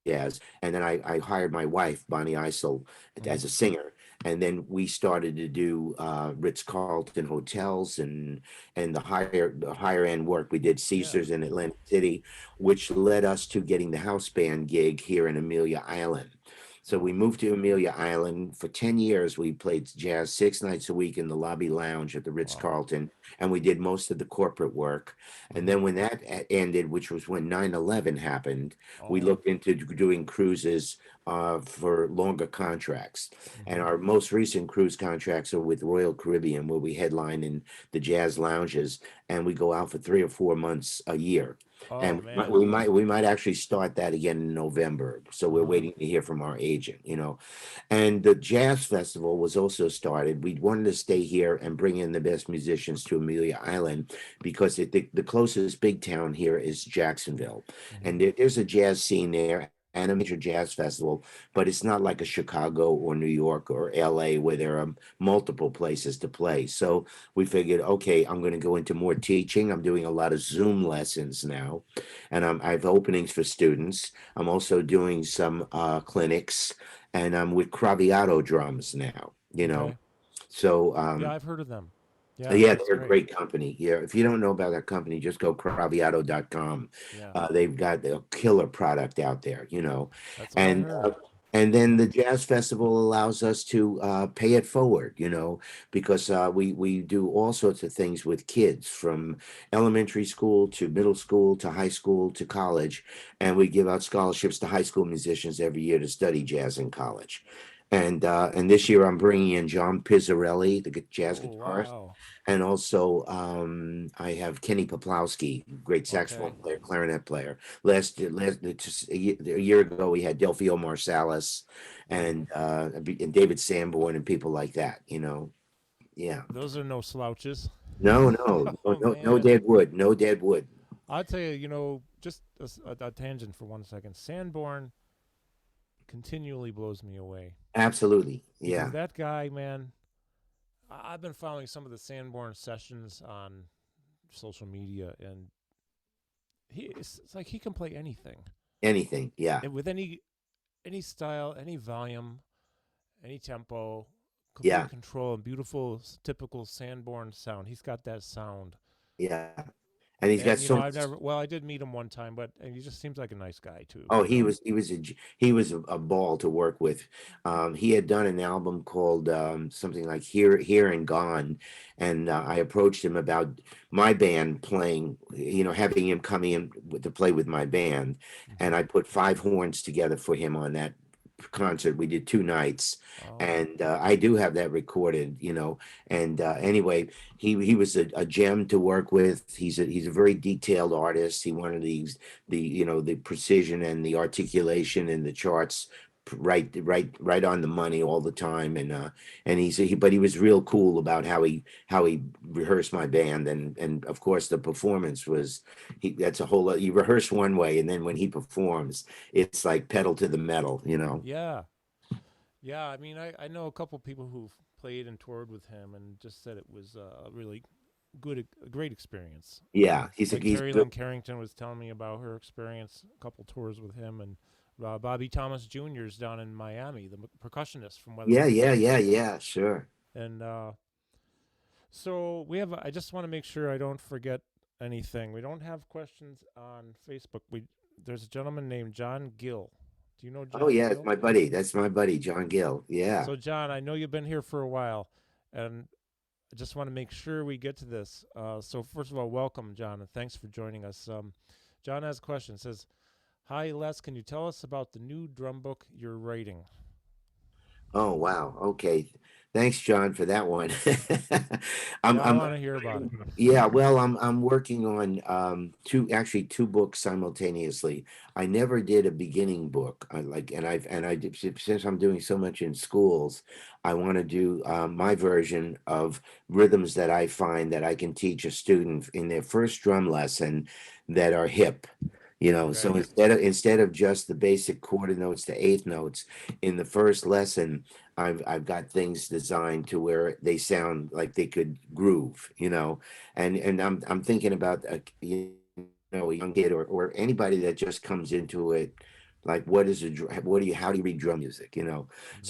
Speaker 2: jazz. And then I hired my wife, Bonnie Eisel,
Speaker 1: Mm-hmm.
Speaker 2: as a singer. And then we started to do Ritz-Carlton hotels and the higher end work. We did
Speaker 1: Yeah.
Speaker 2: Caesars in Atlantic City, which led us to getting the house band gig here in Amelia Island. So we moved to Amelia Island. For 10 years. We played jazz 6 nights a week in the lobby lounge at the
Speaker 1: Wow.
Speaker 2: Ritz-Carlton, and we did most of the corporate work. And
Speaker 1: Mm-hmm.
Speaker 2: then when that ended, which was when 9/11 happened, we
Speaker 1: Oh.
Speaker 2: looked into doing cruises for longer contracts. And
Speaker 1: Mm-hmm.
Speaker 2: our most recent cruise contracts are with Royal Caribbean, where we headline in the jazz lounges, and we go out for 3 or 4 months a year.
Speaker 1: Oh
Speaker 2: And
Speaker 1: man.
Speaker 2: we might actually start that again in November. So we're
Speaker 1: Uh-huh.
Speaker 2: waiting to hear from our agent. And the jazz festival was also started. We wanted to stay here and bring in the best musicians to Amelia Island because the closest big town here is Jacksonville.
Speaker 1: Mm-hmm.
Speaker 2: And there's a jazz scene there and a major jazz festival, but it's not like a Chicago or New York or LA where there are multiple places to play. So we figured, okay, I'm going to go into more teaching. I'm doing a lot of Zoom lessons now, and I have openings for students. I'm also doing some clinics, and I'm with Craviotto drums now.
Speaker 1: Okay.
Speaker 2: So
Speaker 1: Yeah, I've heard of them. Yeah,
Speaker 2: yeah,
Speaker 1: that's
Speaker 2: they're a
Speaker 1: great.
Speaker 2: great company. Yeah, if you don't know about that company, just go craviotto.com.
Speaker 1: Yeah,
Speaker 2: They've got a killer product out there.
Speaker 1: that's what I
Speaker 2: And
Speaker 1: heard.
Speaker 2: then
Speaker 1: Yeah.
Speaker 2: the jazz festival allows us to pay it forward, because we do all sorts of things with kids from elementary school to middle school to high school to college, and we give out scholarships to high school musicians every year to study jazz in college. And this year I'm bringing in John Pizzarelli, the jazz
Speaker 1: Oh
Speaker 2: guitarist,
Speaker 1: wow.
Speaker 2: and also I have Kenny Poplowski, great saxophone
Speaker 1: Okay.
Speaker 2: player, clarinet player. Last just a year ago we had Delfio Marsalis
Speaker 1: Mm-hmm.
Speaker 2: and David Sanborn and people like that. Yeah.
Speaker 1: Those are no slouches.
Speaker 2: No, no, no,
Speaker 1: Oh
Speaker 2: no, no
Speaker 1: man.
Speaker 2: dead wood, no dead wood.
Speaker 1: I'll tell you, just a tangent for 1 second. Sanborn continually blows me away
Speaker 2: Absolutely.
Speaker 1: because
Speaker 2: Yeah.
Speaker 1: that guy, man, I've been following some of the Sanborn sessions on social media, and it's like he can play anything
Speaker 2: Anything. Yeah.
Speaker 1: and with any style, any volume, any tempo, complete
Speaker 2: Yeah.
Speaker 1: control and beautiful, typical Sanborn sound. He's got that sound.
Speaker 2: Yeah. And he's got
Speaker 1: And
Speaker 2: so
Speaker 1: I've
Speaker 2: much.
Speaker 1: never. Well, I did meet him one time, but and he just seems like a nice guy too.
Speaker 2: Oh,
Speaker 1: You know.
Speaker 2: he was a ball to work with. He had done an album called something like Here and Gone, and I approached him about my band playing, having him come in to play with my band,
Speaker 1: Mm-hmm.
Speaker 2: and I put five horns together for him on that concert. We did 2 nights,
Speaker 1: Oh,
Speaker 2: and I do have that recorded. And anyway, he was a gem to work with. He's a very detailed artist. He wanted the precision and the articulation and the charts right on the money all the time. And but he was real cool about how he rehearsed my band, and of course the performance was that's a whole lot. You rehearse one way, and then when he performs, it's like pedal to the metal.
Speaker 1: yeah, yeah. I mean, I know a couple people who've played and toured with him, and just said it was a really a great experience.
Speaker 2: Yeah, he's a,
Speaker 1: Like
Speaker 2: he's
Speaker 1: Terry Lynn Carrington was telling me about her experience, a couple tours with him, and Bobby Thomas Jr.'s down in Miami, the percussionist from Weather
Speaker 2: yeah, yeah,
Speaker 1: Report.
Speaker 2: yeah, yeah, sure.
Speaker 1: And so we have. I just want to make sure I don't forget anything. We don't have questions on Facebook. There's a gentleman named John Gill. Do you know
Speaker 2: Oh
Speaker 1: John
Speaker 2: yeah, it's
Speaker 1: Gill?
Speaker 2: my buddy. That's my buddy, John Gill. Yeah.
Speaker 1: So John, I know you've been here for a while, and I just want to make sure we get to this. So first of all, welcome, John, and thanks for joining us. John has a question. Says, "Hi Les, can you tell us about the new drum book you're writing?"
Speaker 2: Oh wow. Okay. Thanks, John, for that one. I'm,
Speaker 1: Yeah, I
Speaker 2: I'm,
Speaker 1: want to hear about it.
Speaker 2: yeah. Well, I'm working on two books simultaneously. I never did a beginning book. I did, since I'm doing so much in schools, I want to do my version of rhythms that I find that I can teach a student in their first drum lesson that are hip. So
Speaker 1: Okay.
Speaker 2: instead of just the basic quarter notes to eighth notes in the first lesson, I've got things designed to where they sound like they could groove. And I'm thinking about a young kid or anybody that just comes into it Like, what is what do you, how do you read drum music, so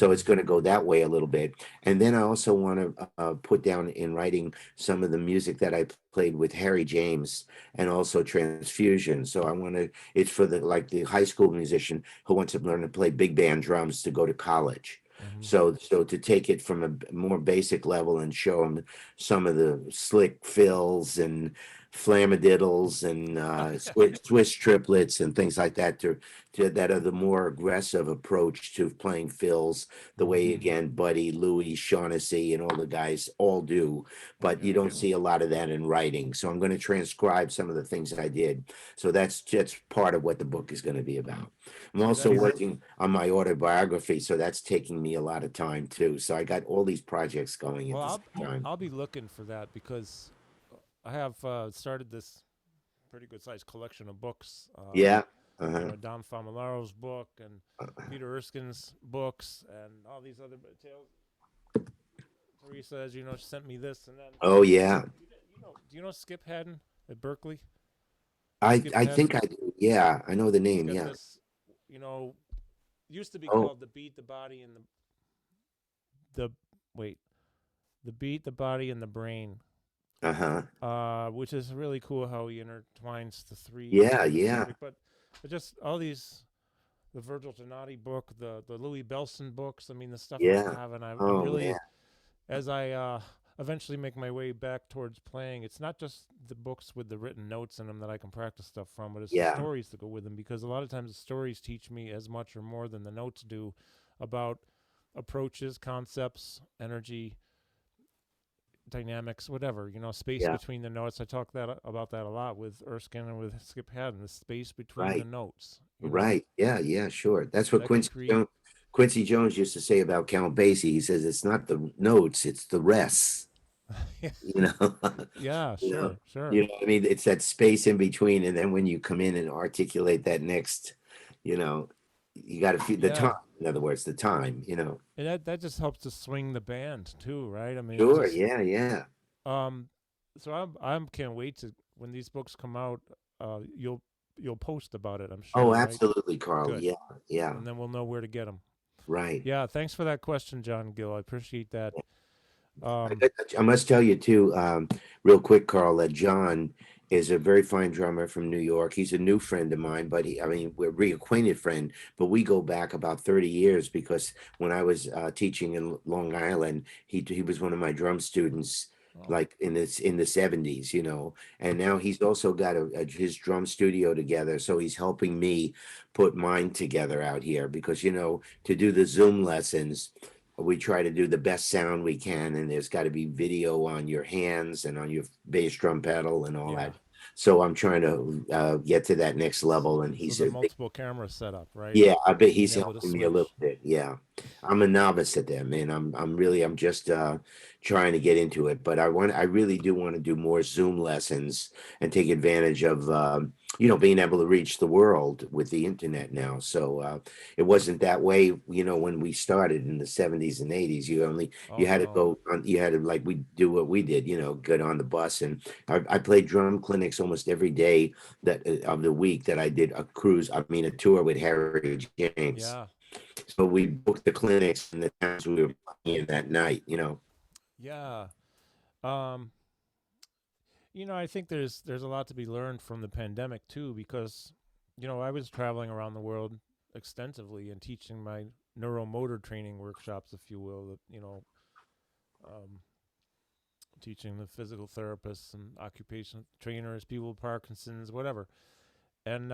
Speaker 1: Mhm.
Speaker 2: it's going to go that way a little bit. And then I also want to put down in writing some of the music that I played with Harry James and also Transfusion. So I want to, it's for the, like the high school musician who wants to learn to play big band drums to go to college.
Speaker 1: Mhm.
Speaker 2: So to take it from a more basic level and show them some of the slick fills and flamadiddles and Swiss triplets and things like that that are the more aggressive approach to playing fills, the way
Speaker 1: Mhm.
Speaker 2: again Buddy, Louis, Shaughnessy, and all the guys all do, but you
Speaker 1: Yeah.
Speaker 2: don't see a lot of that in writing. So I'm going to transcribe some of the things I did. So that's just part of what the book is going to be about. I'm
Speaker 1: See,
Speaker 2: also
Speaker 1: that's
Speaker 2: working on my autobiography, so that's taking me a lot of time too. So I got all these projects going at
Speaker 1: well.
Speaker 2: the
Speaker 1: I'll
Speaker 2: same time.
Speaker 1: I'll be looking for that because I have started this pretty good sized collection of books.
Speaker 2: Yeah. Uh-huh.
Speaker 1: Don Famolaro's book and Peter Erskine's books and all these other tales. Teresa, as you know, she sent me this, and then
Speaker 2: Oh yeah.
Speaker 1: do you know Skip Haddon at Berkeley?
Speaker 2: I
Speaker 1: Skip
Speaker 2: I
Speaker 1: Haddon.
Speaker 2: think I do. Yeah, I know the
Speaker 1: He's
Speaker 2: name.
Speaker 1: got
Speaker 2: Yeah.
Speaker 1: this, you know, used to be
Speaker 2: Oh.
Speaker 1: called the beat, the body, and the wait, the beat, the body, and the brain.
Speaker 2: Uh-huh.
Speaker 1: Which is really cool how he intertwines the three
Speaker 2: Yeah,
Speaker 1: in the
Speaker 2: yeah,
Speaker 1: subject. But just all these, the Virgil Donati book, the Louis Belson books. I mean, the stuff I
Speaker 2: yeah.
Speaker 1: have, and I'm
Speaker 2: Oh man.
Speaker 1: really, as I eventually make my way back towards playing, it's not just the books with the written notes in them that I can practice stuff from, but it's the
Speaker 2: Yeah.
Speaker 1: stories that go with them, because a lot of times the stories teach me as much or more than the notes do about approaches, concepts, energy, dynamics, whatever, space
Speaker 2: Yeah.
Speaker 1: between the notes. I talk that about that a lot with Erskine and with Skip Haddon, the space between the
Speaker 2: Right.
Speaker 1: notes,
Speaker 2: Right. Yeah, yeah, sure. That's what
Speaker 1: that can create.
Speaker 2: Quincy Jones used to say about Count Basie. He says it's not the notes, it's the rests, you know.
Speaker 1: Yeah,
Speaker 2: You know,
Speaker 1: sure, sure.
Speaker 2: you know what I mean? It's that space in between, and then when you come in and articulate that next, you know, you got to feel the time.
Speaker 1: Yeah,
Speaker 2: In other words, the time.
Speaker 1: and that just helps to swing the band too, right? I mean, it
Speaker 2: Sure.
Speaker 1: just
Speaker 2: Yeah. Yeah.
Speaker 1: um so I'm can't wait to when these books come out. You'll post about it, I'm
Speaker 2: Oh,
Speaker 1: sure, right?
Speaker 2: absolutely, Carl.
Speaker 1: Good.
Speaker 2: Yeah. Yeah.
Speaker 1: And then we'll know where to get them.
Speaker 2: Right.
Speaker 1: Yeah, thanks for that question, John Gill. I appreciate that. um
Speaker 2: I must tell you too, real quick, Carl, that John is a very fine drummer from New York. He's a new friend of mine, but I mean, we're reacquainted friend, but we go back about 30 years because when I was teaching in Long Island, he was one of my drum students,
Speaker 1: oh,
Speaker 2: like in the 70s, and now he's also got his drum studio together. So he's helping me put mine together out here because, to do the Zoom lessons, we try to do the best sound we can, and there's got to be video on your hands and on your bass drum pedal and all
Speaker 1: yeah.
Speaker 2: that. So I'm trying to get to that next level, and
Speaker 1: So
Speaker 2: he's
Speaker 1: the
Speaker 2: a big,
Speaker 1: multiple camera setup, right?
Speaker 2: yeah, I bet
Speaker 1: Being
Speaker 2: he's
Speaker 1: able to
Speaker 2: helping me a little
Speaker 1: switch.
Speaker 2: bit. Yeah. I'm a novice at that, man. I'm just trying to get into it, but I really do want to do more Zoom lessons and take advantage of being able to reach the world with the internet now. So it wasn't that way, when we started in the 70s and 80s. You
Speaker 1: Oh
Speaker 2: had to
Speaker 1: no.
Speaker 2: go on, you had to, like, we do what we did, get on the bus, and I played drum clinics almost every day that of the week that I did a tour with Harry James.
Speaker 1: Yeah.
Speaker 2: So we booked the clinics and the times we were playing that night.
Speaker 1: Yeah. Um, I think there's a lot to be learned from the pandemic too, because I was traveling around the world extensively and teaching my neuromotor training workshops, if you will, um, teaching the physical therapists and occupational trainers, people with Parkinson's, whatever. And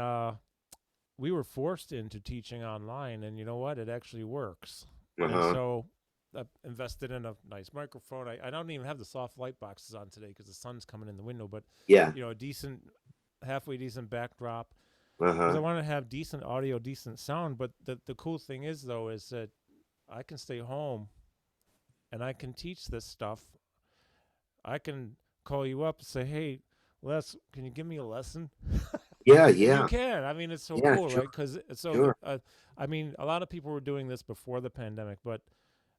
Speaker 1: we were forced into teaching online, and you know what? It actually works. And
Speaker 2: Uh-huh.
Speaker 1: so I invested in a nice microphone. I don't even have the soft light boxes on today because the sun's coming in the window, but
Speaker 2: Yeah.
Speaker 1: a decent, halfway decent backdrop, because I
Speaker 2: Uh-huh.
Speaker 1: want to have decent audio, decent sound. But the cool thing is though is that I can stay home and I can teach this stuff. I can call you up and say, "Hey, Les, can you give me a lesson?"
Speaker 2: Yeah,
Speaker 1: And you
Speaker 2: yeah.
Speaker 1: can. I mean, it's so
Speaker 2: Yeah,
Speaker 1: cool,
Speaker 2: sure,
Speaker 1: right? Because
Speaker 2: sure.
Speaker 1: I mean, a lot of people were doing this before the pandemic, but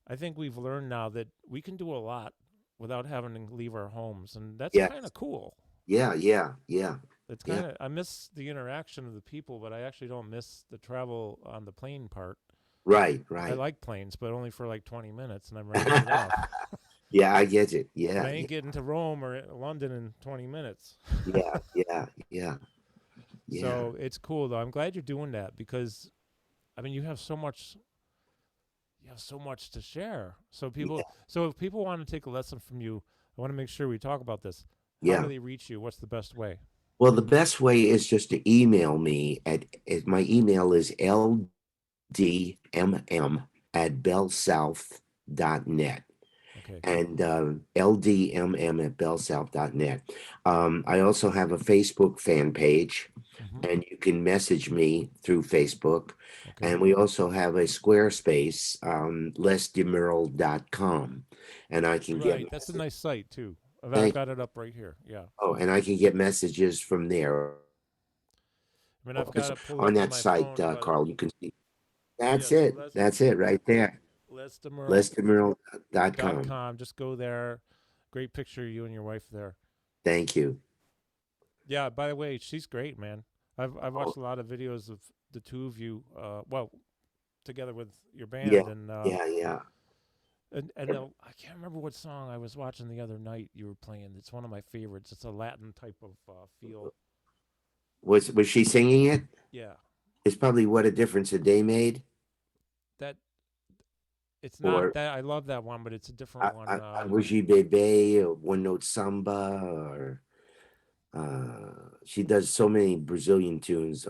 Speaker 1: I think we've learned now that we can do a lot without having to leave our homes, and that's
Speaker 2: Yeah.
Speaker 1: kind of cool.
Speaker 2: Yeah, yeah, yeah.
Speaker 1: it's
Speaker 2: Yeah.
Speaker 1: kind of I miss the interaction of the people, but I actually don't miss the travel on the plane part.
Speaker 2: Right.
Speaker 1: I
Speaker 2: Right.
Speaker 1: like planes, but only for like 20 minutes, and I'm ready to get off.
Speaker 2: Yeah, I get it.
Speaker 1: And
Speaker 2: Yeah.
Speaker 1: I
Speaker 2: Yeah.
Speaker 1: ain't getting to Rome or London in 20 minutes.
Speaker 2: Yeah. Yeah. Yeah. Yeah.
Speaker 1: So it's cool though. I'm glad you're doing that because I mean you have so much to share.
Speaker 2: Yeah.
Speaker 1: So if people want to take a lesson from you, I want to make sure we talk about this. How do
Speaker 2: Yeah.
Speaker 1: they reach you? What's the best way?
Speaker 2: Well, the best way is just to email me my email is ldmm@bellsouth.net.
Speaker 1: Okay.
Speaker 2: And ldmm@bellsouth.net. I also have a Facebook fan page,
Speaker 1: Hmm.
Speaker 2: and you can message me through Facebook.
Speaker 1: Okay.
Speaker 2: And we also have a Squarespace, lesdemerle.com, and I can get
Speaker 1: Right. That's a nice site too. I've
Speaker 2: thank
Speaker 1: got it up right here. Yeah.
Speaker 2: and I can get messages from there.
Speaker 1: I mean, I've got it pulled
Speaker 2: On
Speaker 1: up on
Speaker 2: that
Speaker 1: my
Speaker 2: site,
Speaker 1: phone, but
Speaker 2: Carl, you can see.
Speaker 1: yeah.
Speaker 2: That's
Speaker 1: So
Speaker 2: it. That's it right there. lesdemerle.com.
Speaker 1: lesdemerle.com. Just go there. Great picture of you and your wife there.
Speaker 2: Thank you.
Speaker 1: Yeah. By the way, she's great, man. I've
Speaker 2: Oh,
Speaker 1: watched a lot of videos of the two of you. Well, together with your
Speaker 2: yeah,
Speaker 1: band,
Speaker 2: yeah, yeah.
Speaker 1: I can't remember what song I was watching the other night. You were playing. It's one of my favorites. It's a Latin type of feel.
Speaker 2: Was she singing it?
Speaker 1: Yeah.
Speaker 2: It's probably What a Difference a Day Made,
Speaker 1: That it's not
Speaker 2: or
Speaker 1: that I love that one, but it's a different one.
Speaker 2: Wuji Bebe, or One Note Samba, or she does so many Brazilian tunes.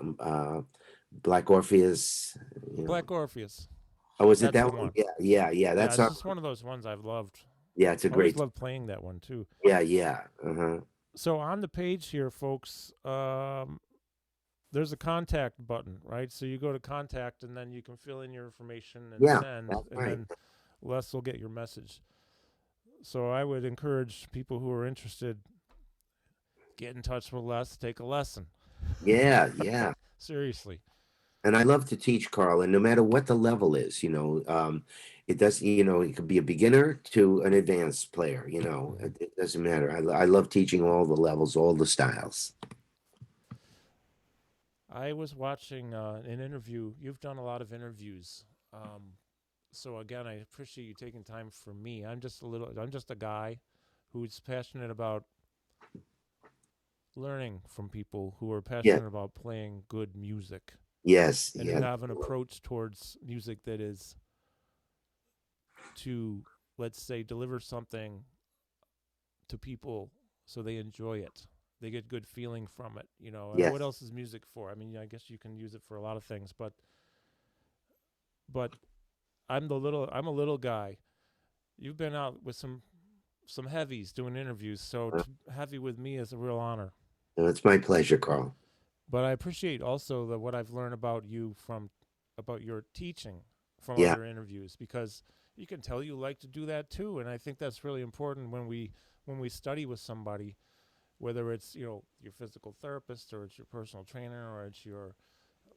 Speaker 2: Black Orpheus, you know.
Speaker 1: Black Orpheus.
Speaker 2: Oh, was it
Speaker 1: That's
Speaker 2: that
Speaker 1: the
Speaker 2: one?
Speaker 1: one.
Speaker 2: Yeah, yeah, yeah.
Speaker 1: Yeah,
Speaker 2: That's
Speaker 1: it's
Speaker 2: our,
Speaker 1: just one of those ones I've loved.
Speaker 2: yeah, it's a
Speaker 1: I always
Speaker 2: great,
Speaker 1: love playing that one too.
Speaker 2: yeah, yeah. Uh-huh.
Speaker 1: So on the page here, folks, there's a contact button, right? So you go to contact, and then you can fill in your information and
Speaker 2: Yeah,
Speaker 1: send,
Speaker 2: that's
Speaker 1: and
Speaker 2: right.
Speaker 1: then Les will get your message. So I would encourage people who are interested, get in touch with Les, take a lesson.
Speaker 2: Yeah, yeah.
Speaker 1: Seriously.
Speaker 2: And I love to teach, Carl, and no matter what the level is, it does, it could be a beginner to an advanced player,
Speaker 1: Hmm.
Speaker 2: it doesn't matter. I love teaching all the levels, all the styles.
Speaker 1: I was watching an interview. You've done a lot of interviews. So again, I appreciate you taking time for me. I'm just a guy who's passionate about learning from people who are
Speaker 2: Yeah,
Speaker 1: passionate about playing good music
Speaker 2: yes,
Speaker 1: and who
Speaker 2: yeah,
Speaker 1: have an approach towards music that is to, let's say, deliver something to people so they enjoy it. They get good feeling from it, And what
Speaker 2: yes,
Speaker 1: else is music for? I mean, I guess you can use it for a lot of things, but I'm a little guy. You've been out with some heavies doing interviews, so
Speaker 2: uh,
Speaker 1: to have you with me is a real honor.
Speaker 2: it's my pleasure, Carl.
Speaker 1: But I appreciate also what I've learned about you from about your teaching from
Speaker 2: Yeah,
Speaker 1: other interviews because you can tell you like to do that too, and I think that's really important when we study with somebody, whether it's your physical therapist or it's your personal trainer or it's your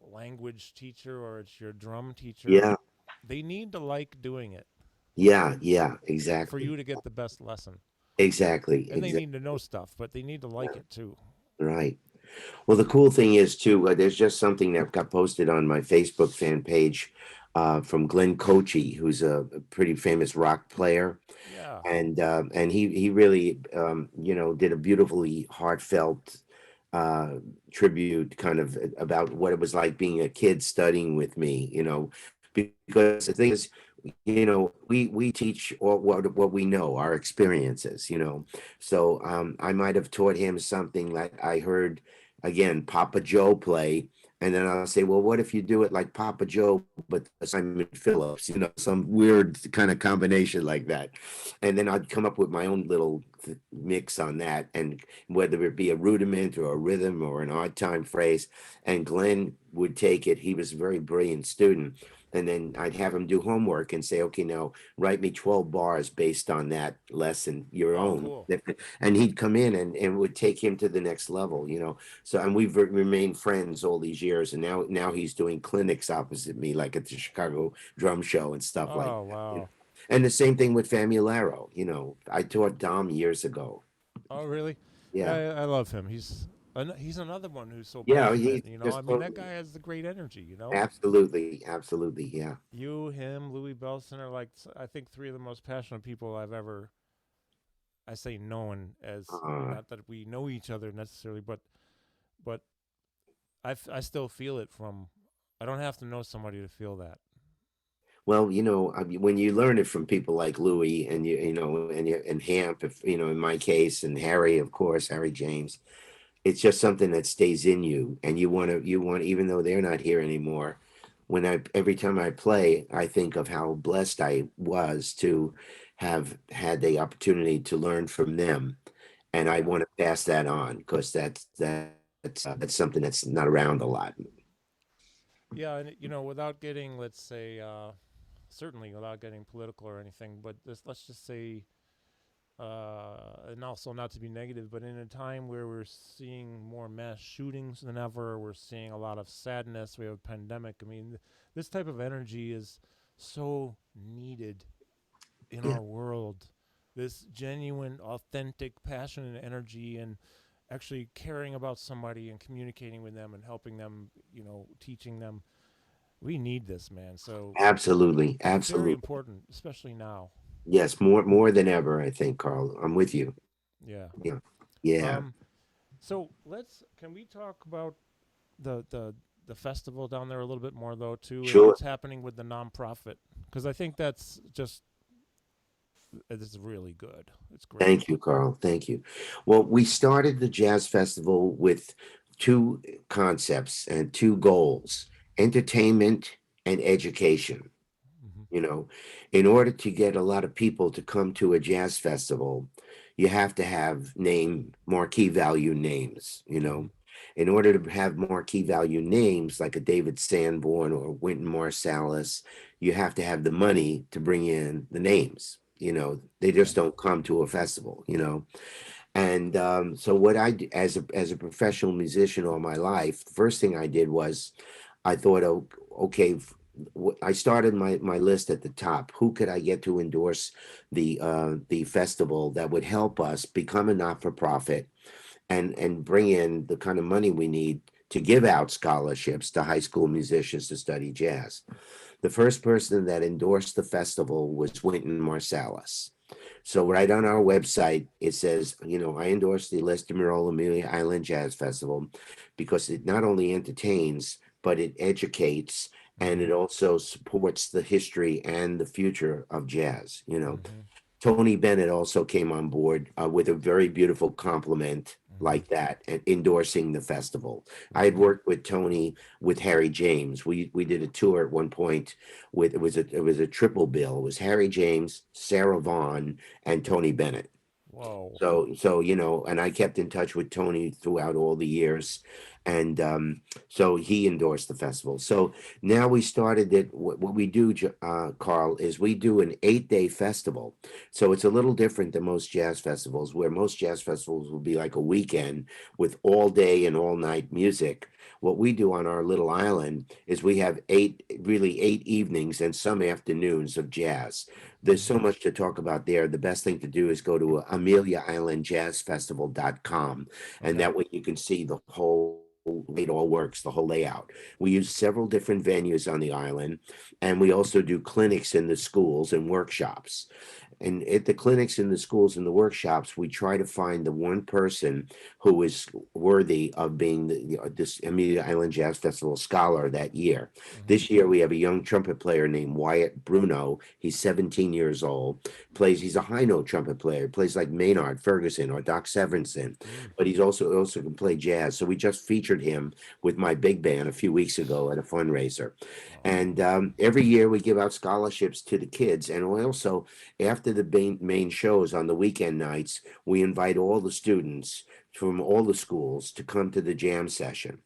Speaker 1: language teacher or it's your drum teacher.
Speaker 2: yeah,
Speaker 1: They need to like doing it
Speaker 2: yeah, yeah,
Speaker 1: for
Speaker 2: exactly,
Speaker 1: you to get the best lesson.
Speaker 2: exactly,
Speaker 1: And they
Speaker 2: exactly.
Speaker 1: need to know stuff, but they need to like it too.
Speaker 2: Right. Well, the cool thing is too, there's just something that got posted on my Facebook fan page from Glenn Cochi, who's a pretty famous rock player,
Speaker 1: Yeah.
Speaker 2: and he really did a beautifully heartfelt uh, tribute, kind of about what it was like being a kid studying with me, because the thing is, we teach all what we know, our experiences, so I might have taught him something like I heard again Papa Joe play, and then I'll say, well, what if you do it like Papa Joe but Simon Phillips, some weird kind of combination like that, and then I'd come up with my own little mix on that, and whether it be a rudiment or a rhythm or an odd time phrase, and Glenn would take it. He was a very brilliant student, and then I'd have him do homework and say, okay, now write me 12 bars based on that lesson, your
Speaker 1: Oh,
Speaker 2: own.
Speaker 1: cool.
Speaker 2: And he'd come in and would take him to the next level, So, and we've remained friends all these years. And now he's doing clinics opposite me, like at the Chicago Drum Show and stuff like
Speaker 1: Oh,
Speaker 2: that.
Speaker 1: wow.
Speaker 2: And the same thing with Famularo, I taught Dom years ago.
Speaker 1: Oh, really?
Speaker 2: Yeah.
Speaker 1: I love him. He's He's another one who's so
Speaker 2: Yeah, he's
Speaker 1: passionate. You know, I
Speaker 2: just
Speaker 1: mean, that guy has the great energy. You know,
Speaker 2: absolutely, absolutely, yeah.
Speaker 1: you, him, Louis Belson are like I think three of the most passionate people I've ever. I say known as
Speaker 2: Uh,
Speaker 1: not that we know each other necessarily, but I still feel it from. I don't have to know somebody to feel that.
Speaker 2: well, I mean, when you learn it from people like Louis and and Hamp, if in my case, and Harry, of course, Harry James, it's just something that stays in you, and you want, even though they're not here anymore. Every time I play, I think of how blessed I was to have had the opportunity to learn from them, and I
Speaker 1: Yeah.
Speaker 2: want to pass that on because that's something that's not around a lot.
Speaker 1: Yeah, and without getting, let's say, certainly without getting political or anything, but let's just say, and also not to be negative, but in a time where we're seeing more mass shootings than ever, we're seeing a lot of sadness. We have a pandemic. I mean, this type of energy is so needed in
Speaker 2: Yeah,
Speaker 1: our world. This genuine, authentic, passionate energy, and actually caring about somebody and communicating with them and helping them, teaching them. We need this, man. So
Speaker 2: absolutely,
Speaker 1: very
Speaker 2: absolutely.
Speaker 1: important, especially now.
Speaker 2: Yes, more than ever, I think, Carl. I'm with you.
Speaker 1: Yeah.
Speaker 2: Yeah, yeah,
Speaker 1: Um. So can we talk about the the the festival down there a little bit more though too, and
Speaker 2: sure.
Speaker 1: what's happening with the nonprofit? Because I think that's just it's really good. It's great.
Speaker 2: Thank you, Carl. Thank you. Well, we started the Jazz Festival with two concepts and two goals: entertainment and education.
Speaker 1: Hmm.
Speaker 2: You know, in order to get a lot of people to come to a jazz festival, you have to have marquee value names.
Speaker 1: Hmm.
Speaker 2: In order to have marquee value names like a David Sanborn or Wynton Marsalis, you have to have the money to bring in the names. They
Speaker 1: Yeah.
Speaker 2: just don't come to a festival. And so what as a professional musician all my life, the first thing I did was I thought, oh, okay, I started my list at the top. Who could I get to endorse the festival that would help us become a not for profit and bring in the kind of money we need to give out scholarships to high school musicians to study jazz. The first person that endorsed the festival was Wynton Marsalis. So right on our website, it says, I endorse the Les DeMerle Amelia Island Jazz Festival because it not only entertains, but it educates and
Speaker 1: Hmm.
Speaker 2: it also supports the history and the future of jazz.
Speaker 1: Hmm.
Speaker 2: Tony Bennett also came on board with a very beautiful compliment
Speaker 1: Hmm.
Speaker 2: like that and endorsing the festival. I had
Speaker 1: Hmm.
Speaker 2: worked with Tony with Harry James. We did a tour at one point with it was a triple bill. It was Harry James, Sarah Vaughan, and Tony Bennett.
Speaker 1: Whoa.
Speaker 2: And I kept in touch with Tony throughout all the years, and so he endorsed the festival. So now we started it. What we do, Carl, is we do an 8-day festival. So it's a little different than most jazz festivals, where most jazz festivals will be like a weekend with all day and all night music. What we do on our little island is we have really 8 evenings and some afternoons of jazz. There's so
Speaker 1: Hmm.
Speaker 2: much to talk about there. The best thing to do is go to ameliaislandjazzfestival.com, and
Speaker 1: Okay.
Speaker 2: that way you can see the whole way it all works, the whole layout. We use several different venues on the island, and we also do clinics in the schools and workshops. And at the clinics and the schools and the workshops, we try to find the one person who is worthy of being this Amelia Island Jazz Festival scholar that year.
Speaker 1: Hmm.
Speaker 2: This year, we have a young trumpet player named Wyatt Bruno. He's 17 years old. He's a high note trumpet player. Plays like Maynard Ferguson or Doc Severinsen,
Speaker 1: Mm.
Speaker 2: but he's also can play jazz. So we just featured him with my big band a few weeks ago at a fundraiser.
Speaker 1: Wow.
Speaker 2: And every year we give out scholarships to the kids, and we also after the main shows on the weekend nights, we invite all the students from all the schools to come to the jam session.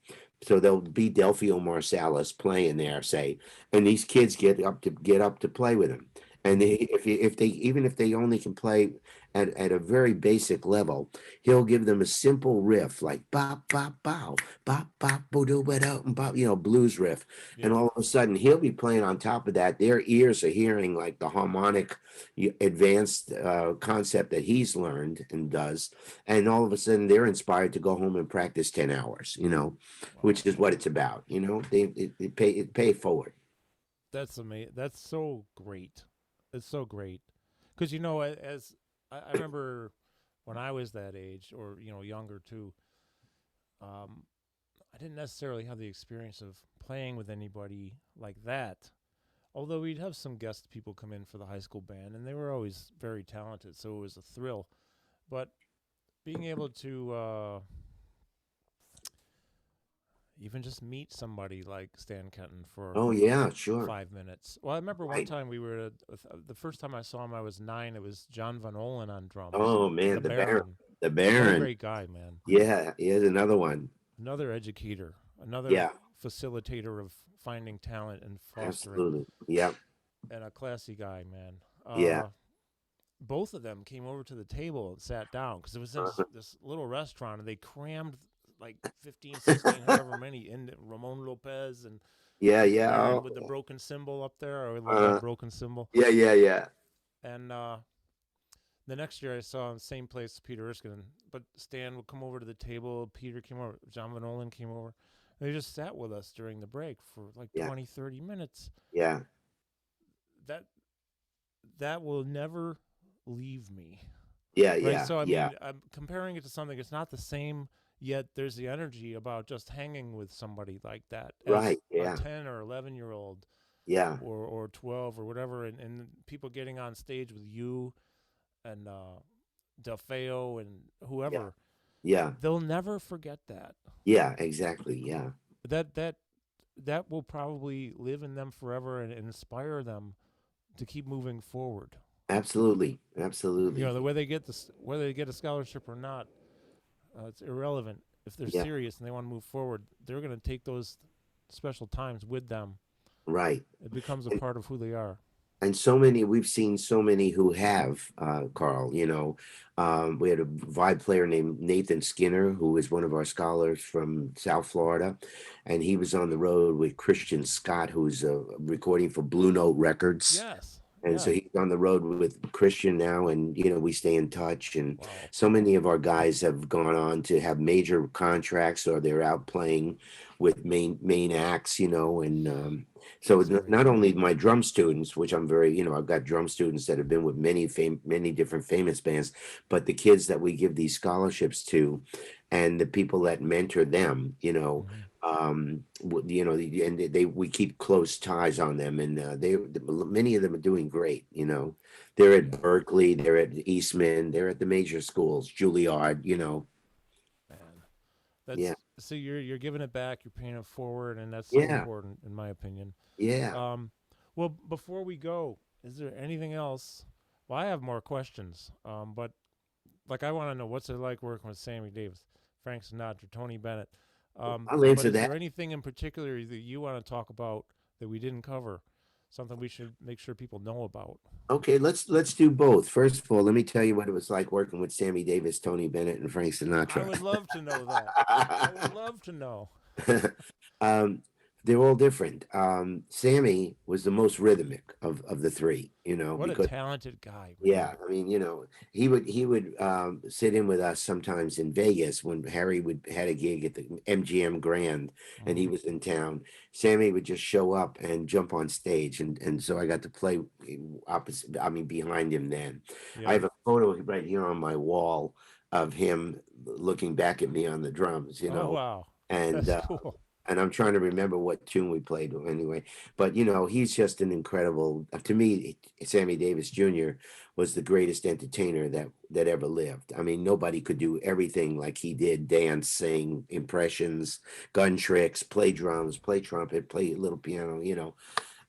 Speaker 2: So there'll be Delphio Marsalis playing there, say, and these kids get up to play with him. And if they only can play at a very basic level, he'll give them a simple riff like bop bop bow bop bop boo doo bop, blues riff, and
Speaker 1: Yeah.
Speaker 2: all of a sudden he'll be playing on top of that. Their ears are hearing like the harmonic advanced concept that he's learned and does, and all of a sudden they're inspired to go home and practice 10 hours. Which
Speaker 1: Wow.
Speaker 2: is what it's about. They pay forward.
Speaker 1: That's amazing. That's so great. It's so great. Because, as I remember when I was that age, or, younger too, um, I didn't necessarily have the experience of playing with anybody like that. Although we'd have some guest people come in for the high school band, and they were always very talented, so it was a thrill. But being able to even just meet somebody like Stan Kenton for
Speaker 2: Oh yeah, sure.
Speaker 1: 5 minutes. Well, I remember one
Speaker 2: Right.
Speaker 1: time the first time I saw him, I was 9. It was John Van Olen on drums,
Speaker 2: Oh
Speaker 1: the
Speaker 2: man, the Baron.
Speaker 1: Baron.
Speaker 2: The
Speaker 1: What a
Speaker 2: Baron.
Speaker 1: great guy, man.
Speaker 2: Yeah, here's another one.
Speaker 1: Another educator, another
Speaker 2: Yeah,
Speaker 1: facilitator of finding talent and fostering,
Speaker 2: absolutely. Yeah,
Speaker 1: and a classy guy, man.
Speaker 2: yeah.
Speaker 1: Both of them came over to the table and sat down because it was in
Speaker 2: Uh-huh.
Speaker 1: this little restaurant, and they crammed like 15, 16, however many, in Ramon Lopez and
Speaker 2: Yeah,
Speaker 1: the
Speaker 2: yeah.
Speaker 1: Baron with the
Speaker 2: Oh,
Speaker 1: broken cymbal up there. I love that
Speaker 2: uh,
Speaker 1: broken cymbal.
Speaker 2: yeah, yeah, yeah.
Speaker 1: And the next year I saw him, same place, Peter Erskine, but Stan would come over to the table. Peter came over. John Van Olen came over. They just sat with us during the break for like
Speaker 2: Yeah,
Speaker 1: 20, 30 minutes.
Speaker 2: yeah,
Speaker 1: That that will never leave me.
Speaker 2: yeah,
Speaker 1: Right?
Speaker 2: yeah,
Speaker 1: So, I
Speaker 2: yeah.
Speaker 1: mean, I'm comparing it to something, it's not the same, yet there's the energy about just hanging with somebody like that as
Speaker 2: Right.
Speaker 1: a
Speaker 2: Yeah,
Speaker 1: 10 or 11-year-old,
Speaker 2: yeah,
Speaker 1: or 12 or whatever, and people getting on stage with you and Delfeo and
Speaker 2: yeah,
Speaker 1: whoever,
Speaker 2: yeah,
Speaker 1: they'll never forget that.
Speaker 2: yeah. Exactly. Yeah,
Speaker 1: That that that will probably live in them forever and inspire them to keep moving forward.
Speaker 2: absolutely,
Speaker 1: The
Speaker 2: absolutely.
Speaker 1: way they get this, whether they get a scholarship or not, it's irrelevant. If they're
Speaker 2: Yeah,
Speaker 1: serious and they want to move forward, they're going to take those special times with them.
Speaker 2: right.
Speaker 1: It becomes a
Speaker 2: And
Speaker 1: part of who they are.
Speaker 2: so many we've seen so many who have Carl, we had a vibe player named Nathan Skinner who was one of our scholars from South Florida, and he was on the road with Christian Scott, who's recording for Blue Note Records.
Speaker 1: Yes.
Speaker 2: And
Speaker 1: Yeah.
Speaker 2: so he's on the road with Christian now, and we stay in touch. And
Speaker 1: Wow.
Speaker 2: so many of our guys have gone on to have major contracts, or they're out playing with main acts. And so
Speaker 1: That's great.
Speaker 2: not only my drum students, which I'm very, I've got drum students that have been with many different famous bands, but the kids that we give these scholarships to, and the people that mentor them,
Speaker 1: Hmm.
Speaker 2: and we keep close ties on them, and many of them are doing great. They're at
Speaker 1: Yeah.
Speaker 2: Berkeley, they're at Eastman, they're at the major schools, Juilliard.
Speaker 1: Man.
Speaker 2: Yeah,
Speaker 1: So you're giving it back. You're paying it forward, and that's so
Speaker 2: yeah,
Speaker 1: important, in my opinion.
Speaker 2: yeah.
Speaker 1: Um, well, before we go, is there anything else? Well, I have more questions. But like, I want to know, what's it like working with Sammy Davis, Frank Sinatra, Tony Bennett.
Speaker 2: I'll
Speaker 1: But
Speaker 2: answer
Speaker 1: is
Speaker 2: that.
Speaker 1: there anything in particular that you want to talk about that we didn't cover? Something we should make sure people know about.
Speaker 2: Okay, let's do both. First of all, let me tell you what it was like working with Sammy Davis, Tony Bennett, and Frank
Speaker 1: I
Speaker 2: Sinatra.
Speaker 1: would love to know that. I would love to know.
Speaker 2: um, they're all different. Sammy was the most rhythmic of the three,
Speaker 1: What a
Speaker 2: because
Speaker 1: talented guy,
Speaker 2: yeah,
Speaker 1: man.
Speaker 2: I mean, he would sit in with us sometimes in Vegas when Harry would had a gig at the MGM Grand and
Speaker 1: Hmm.
Speaker 2: he was in town. Sammy would just show up and jump on stage, and so I got to play opposite, I mean, behind him then. I
Speaker 1: Yeah.
Speaker 2: have a photo right here on my wall of him looking back at me on the drums,
Speaker 1: Oh, wow.
Speaker 2: and
Speaker 1: That's cool.
Speaker 2: I'm trying to remember what tune we played anyway. But he's just an incredible. To me, Sammy Davis Jr. was the greatest entertainer that ever lived. I mean, nobody could do everything like he did: dance, sing, impressions, gun tricks, play drums, play trumpet, play little piano.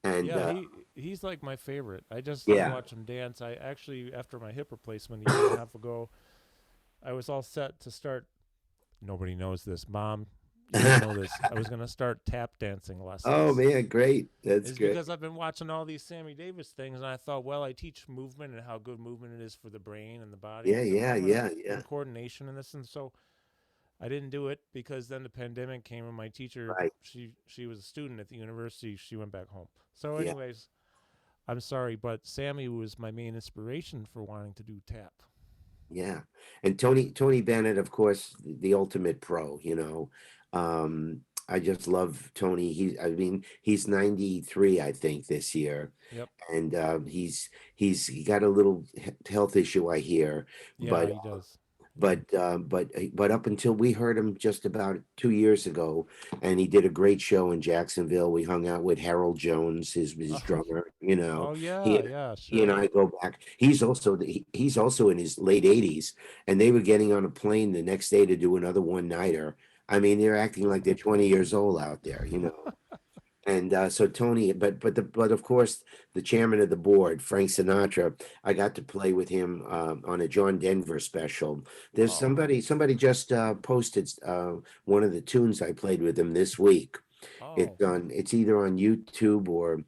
Speaker 2: And
Speaker 1: Yeah, he's like my favorite. I just love
Speaker 2: yeah,
Speaker 1: watching him dance. I actually, after my hip replacement a year and a half ago, I was all set to start. Nobody knows this. Mom you would know this. I was gonna start tap dancing
Speaker 2: Oh
Speaker 1: lessons.
Speaker 2: man, great. That's
Speaker 1: Is
Speaker 2: great.
Speaker 1: because I've been watching all these Sammy Davis things, and I thought, well, I teach movement and how good movement it is for the brain and the body.
Speaker 2: Yeah,
Speaker 1: I said, well,
Speaker 2: yeah,
Speaker 1: I'm gonna
Speaker 2: yeah, yeah.
Speaker 1: and coordination and this, and so I didn't do it because then the pandemic came, and my teacher,
Speaker 2: Right.
Speaker 1: she was a student at the university. She went back home. So,
Speaker 2: Yeah,
Speaker 1: anyways, I'm sorry, but Sammy was my main inspiration for wanting to do tap.
Speaker 2: yeah. And Tony Bennett, of course, the ultimate pro, you know. I just love Tony. I mean, he's 93, I think, this year.
Speaker 1: Yep.
Speaker 2: And he got a little health issue, I hear,
Speaker 1: Yeah,
Speaker 2: but
Speaker 1: he does. Yeah.
Speaker 2: but up until we heard him just about 2 years ago, and he did a great show in Jacksonville. We hung out with Harold Jones, his
Speaker 1: Oh,
Speaker 2: drummer. You know,
Speaker 1: oh
Speaker 2: he
Speaker 1: yeah, yeah,
Speaker 2: he and
Speaker 1: sure.
Speaker 2: I go back. He's also in his late 80s, and they were getting on a plane the next day to do another one nighter. I mean, they're acting like they're 20 years old out there. You know. And so Tony, but of course the chairman of the board, Frank Sinatra, I got to play with him on a John Denver special. There's
Speaker 1: Oh,
Speaker 2: somebody just posted one of the tunes I played with him this week.
Speaker 1: oh,
Speaker 2: It's either on YouTube or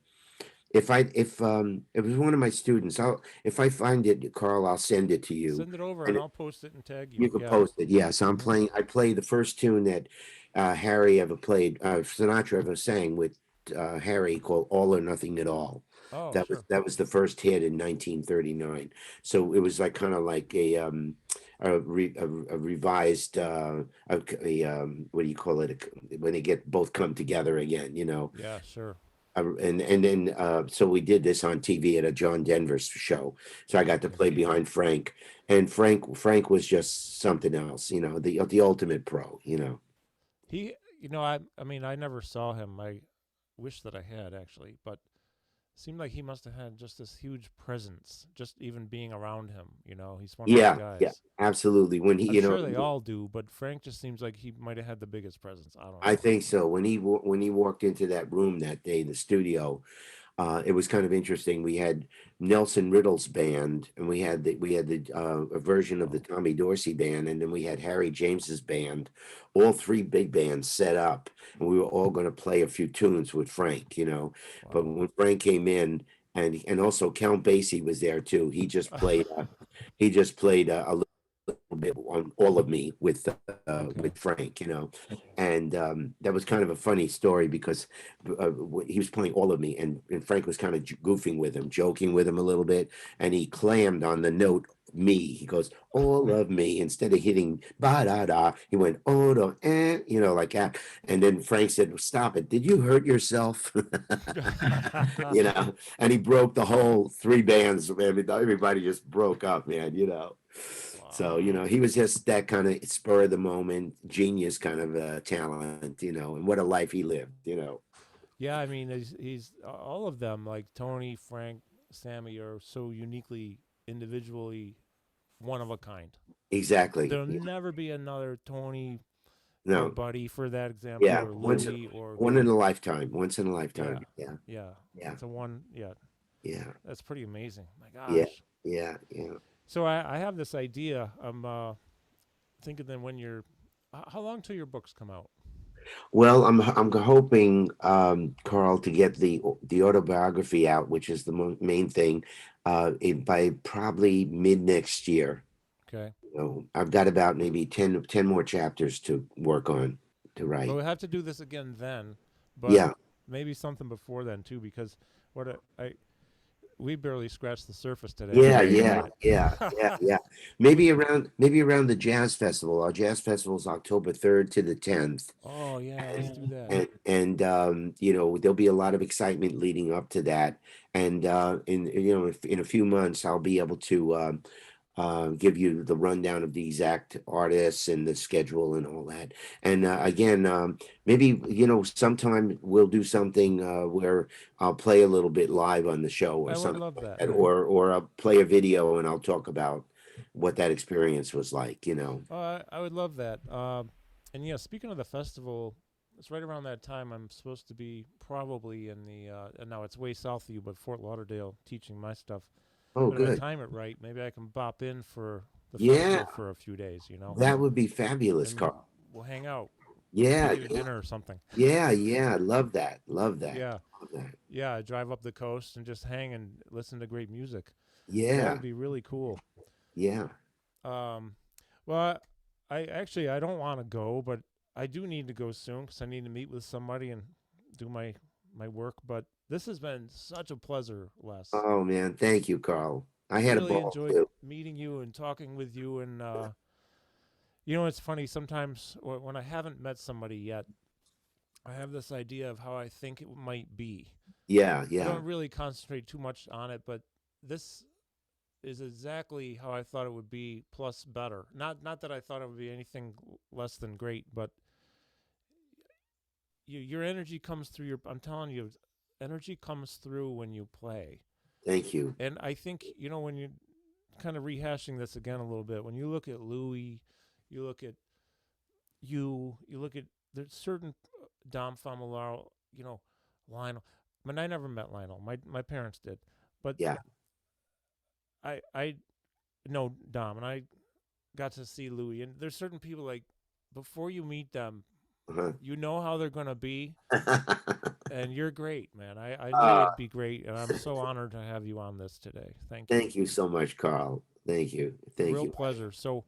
Speaker 2: if it was one of my students. If I find it, Carl, I'll send it to you,
Speaker 1: send it over and
Speaker 2: and
Speaker 1: I'll post it and tag
Speaker 2: you
Speaker 1: you.
Speaker 2: could
Speaker 1: Yeah.
Speaker 2: post it. Yes,
Speaker 1: Mm-hmm.
Speaker 2: I play the first tune that Harry ever played, Sinatra ever sang with Harry, called "All or Nothing at All."
Speaker 1: Oh,
Speaker 2: That was
Speaker 1: sure.
Speaker 2: that was the first hit in 1939. So it was like kind of like a revised what do you call it, when they get both come together again, you know.
Speaker 1: Yeah, sure.
Speaker 2: And then so we did this on TV at a John Denver show. So I got to play
Speaker 1: Indeed.
Speaker 2: behind Frank, and Frank was just something else, you know, the ultimate pro, you know.
Speaker 1: He, I mean, I never saw him. I wish that I had actually, but seemed like he must have had just this huge presence, just even being around him. He's one of those
Speaker 2: Yeah, yeah,
Speaker 1: guys.
Speaker 2: absolutely. When he,
Speaker 1: I'm
Speaker 2: you know,
Speaker 1: sure they all do, but Frank just seems like he might have had the biggest presence. I don't
Speaker 2: I
Speaker 1: know.
Speaker 2: think so. When he walked into that room that day, the studio, it was kind of interesting. We had Nelson Riddle's band, and we had a version of the
Speaker 1: Oh,
Speaker 2: Tommy Dorsey band, and then we had Harry James's band, all three big bands set up, and we were all going to play a few tunes with Frank, you know. But
Speaker 1: wow.
Speaker 2: when Frank came in, and also Count Basie was there too. He just played a little bit on All of Me
Speaker 1: Okay.
Speaker 2: with Frank, you know. And that was kind of a funny story because he was playing All of Me, and Frank was kind of goofing with him, joking with him a little bit, and he clammed on the note me. He goes, "All of me," instead of hitting ba da da, he went oh do you know, like that. And then Frank said, "Stop it! Did you hurt yourself?" You know, and he broke the whole three bands. Everybody just broke up, man. You know. So, you know,
Speaker 1: Wow.
Speaker 2: he was just that kind of spur of the moment, genius kind of talent, you know, and what a life he lived, you know.
Speaker 1: Yeah, I mean, he's all of them, like Tony, Frank, Sammy, are so uniquely, individually one of a kind.
Speaker 2: Exactly.
Speaker 1: There'll
Speaker 2: Yeah.
Speaker 1: never be another Tony or
Speaker 2: No.
Speaker 1: Buddy, for that example,
Speaker 2: Yeah.
Speaker 1: or Louie, or
Speaker 2: One in a lifetime. Once in a
Speaker 1: yeah,
Speaker 2: lifetime. Yeah.
Speaker 1: yeah.
Speaker 2: Yeah.
Speaker 1: It's a one. Yeah,
Speaker 2: Yeah.
Speaker 1: that's pretty amazing. My
Speaker 2: Yeah.
Speaker 1: gosh.
Speaker 2: Yeah. Yeah.
Speaker 1: So I have this idea. I'm thinking that when how long till your books come out?
Speaker 2: Well, I'm hoping, Carl, to get the autobiography out, which is the main thing, by probably mid next year.
Speaker 1: Okay.
Speaker 2: You know, I've got about maybe 10 more chapters to work on to
Speaker 1: Well,
Speaker 2: write.
Speaker 1: we have to do this again then, but
Speaker 2: Yeah.
Speaker 1: maybe something before then too, because what we barely scratched the surface today.
Speaker 2: Yeah,
Speaker 1: So
Speaker 2: yeah, yeah, yeah, yeah. Maybe around the jazz festival. Our jazz festival is October 3rd to the 10th.
Speaker 1: oh yeah, let's do
Speaker 2: And
Speaker 1: that.
Speaker 2: you know, there'll be a lot of excitement leading up to that. And in a few months I'll be able to give you the rundown of the exact artists and the schedule and all that. And again, maybe, you know, sometime we'll do something where I'll play a little bit live on the show or
Speaker 1: I would
Speaker 2: something
Speaker 1: love
Speaker 2: like
Speaker 1: that.
Speaker 2: that, or I'll play a video and I'll talk about what that experience was like, you know.
Speaker 1: I would love that. And yeah, speaking of the festival, it's right around that time I'm supposed to be probably in the. And now it's way south of you, but Fort Lauderdale, teaching my stuff.
Speaker 2: Oh,
Speaker 1: But if I
Speaker 2: good.
Speaker 1: time it right, maybe I can bop in for the
Speaker 2: Yeah,
Speaker 1: festival for a few days,
Speaker 2: that would be fabulous,
Speaker 1: and
Speaker 2: Carl.
Speaker 1: we'll hang out.
Speaker 2: Yeah,
Speaker 1: take you to dinner or something.
Speaker 2: yeah. Love that. Love that.
Speaker 1: Yeah,
Speaker 2: Love that.
Speaker 1: yeah. Drive up the coast and just hang and listen to great music. That
Speaker 2: Yeah,
Speaker 1: would be really cool.
Speaker 2: yeah.
Speaker 1: Um, well, I actually I don't want to go, but I do need to go soon because I need to meet with somebody and do my work. But this has been such a pleasure, Les.
Speaker 2: Oh man, thank you, Carl. I had a
Speaker 1: Really
Speaker 2: ball
Speaker 1: enjoyed
Speaker 2: too.
Speaker 1: meeting you and talking with you. And you know, it's funny sometimes when I haven't met somebody yet, I have this idea of how I think it might be.
Speaker 2: Yeah,
Speaker 1: I
Speaker 2: yeah.
Speaker 1: don't really concentrate too much on it, but this is exactly how I thought it would be, plus better. Not that I thought it would be anything less than great, but your energy comes through your. I'm telling you, energy comes through when you play,
Speaker 2: Thank you.
Speaker 1: and I think when you kind of rehashing this again a little bit. When you look at Louis, you look at you look at there's certain Dom Famularo, Lionel. I mean, I never met Lionel. My parents did, but
Speaker 2: Yeah.
Speaker 1: I know Dom, and I got to see Louis. And there's certain people like before you meet them,
Speaker 2: Uh-huh.
Speaker 1: you know how they're gonna be, and you're great, man. I knew
Speaker 2: Ah,
Speaker 1: you'd be great, and I'm so honored to have you on this today. Thank you.
Speaker 2: thank you so much, Carl. Thank you. Thank
Speaker 1: Real
Speaker 2: you.
Speaker 1: pleasure. So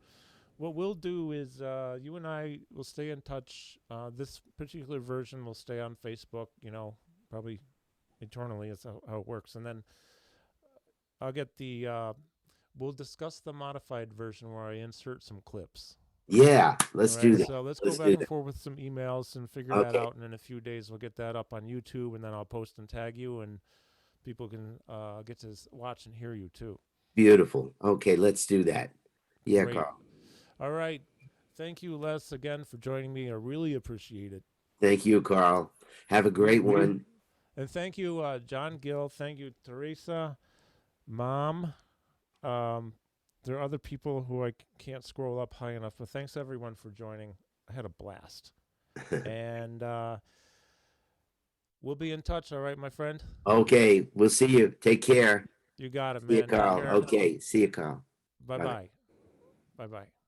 Speaker 1: what we'll do is you and I will stay in touch. This particular version will stay on Facebook, probably eternally is how it works. And then I'll get we'll discuss the modified version where I insert some clips.
Speaker 2: Yeah,
Speaker 1: All
Speaker 2: let's
Speaker 1: right,
Speaker 2: do that.
Speaker 1: so let's go
Speaker 2: Let's
Speaker 1: back
Speaker 2: do
Speaker 1: and
Speaker 2: that.
Speaker 1: forth with some emails and figure that
Speaker 2: Okay,
Speaker 1: out. And in a few days, we'll get that up on YouTube, and then I'll post and tag you, and people can get to watch and hear you too.
Speaker 2: beautiful. Okay, let's do that. Yeah,
Speaker 1: Great.
Speaker 2: Carl.
Speaker 1: All right. Thank you, Les, again for joining me. I really appreciate it.
Speaker 2: Thank you, Carl. Have a great one.
Speaker 1: And thank you, John Gill. Thank you, Teresa, Mom. Um, there are other people who I can't scroll up high enough, but thanks everyone for joining. I had a blast. And we'll be in touch, all right, my friend?
Speaker 2: Okay, we'll see you. Take care.
Speaker 1: You got it,
Speaker 2: See you,
Speaker 1: man. Take
Speaker 2: Carl.
Speaker 1: care.
Speaker 2: Okay, see you, Carl.
Speaker 1: Bye
Speaker 2: Bye.
Speaker 1: bye. Bye bye.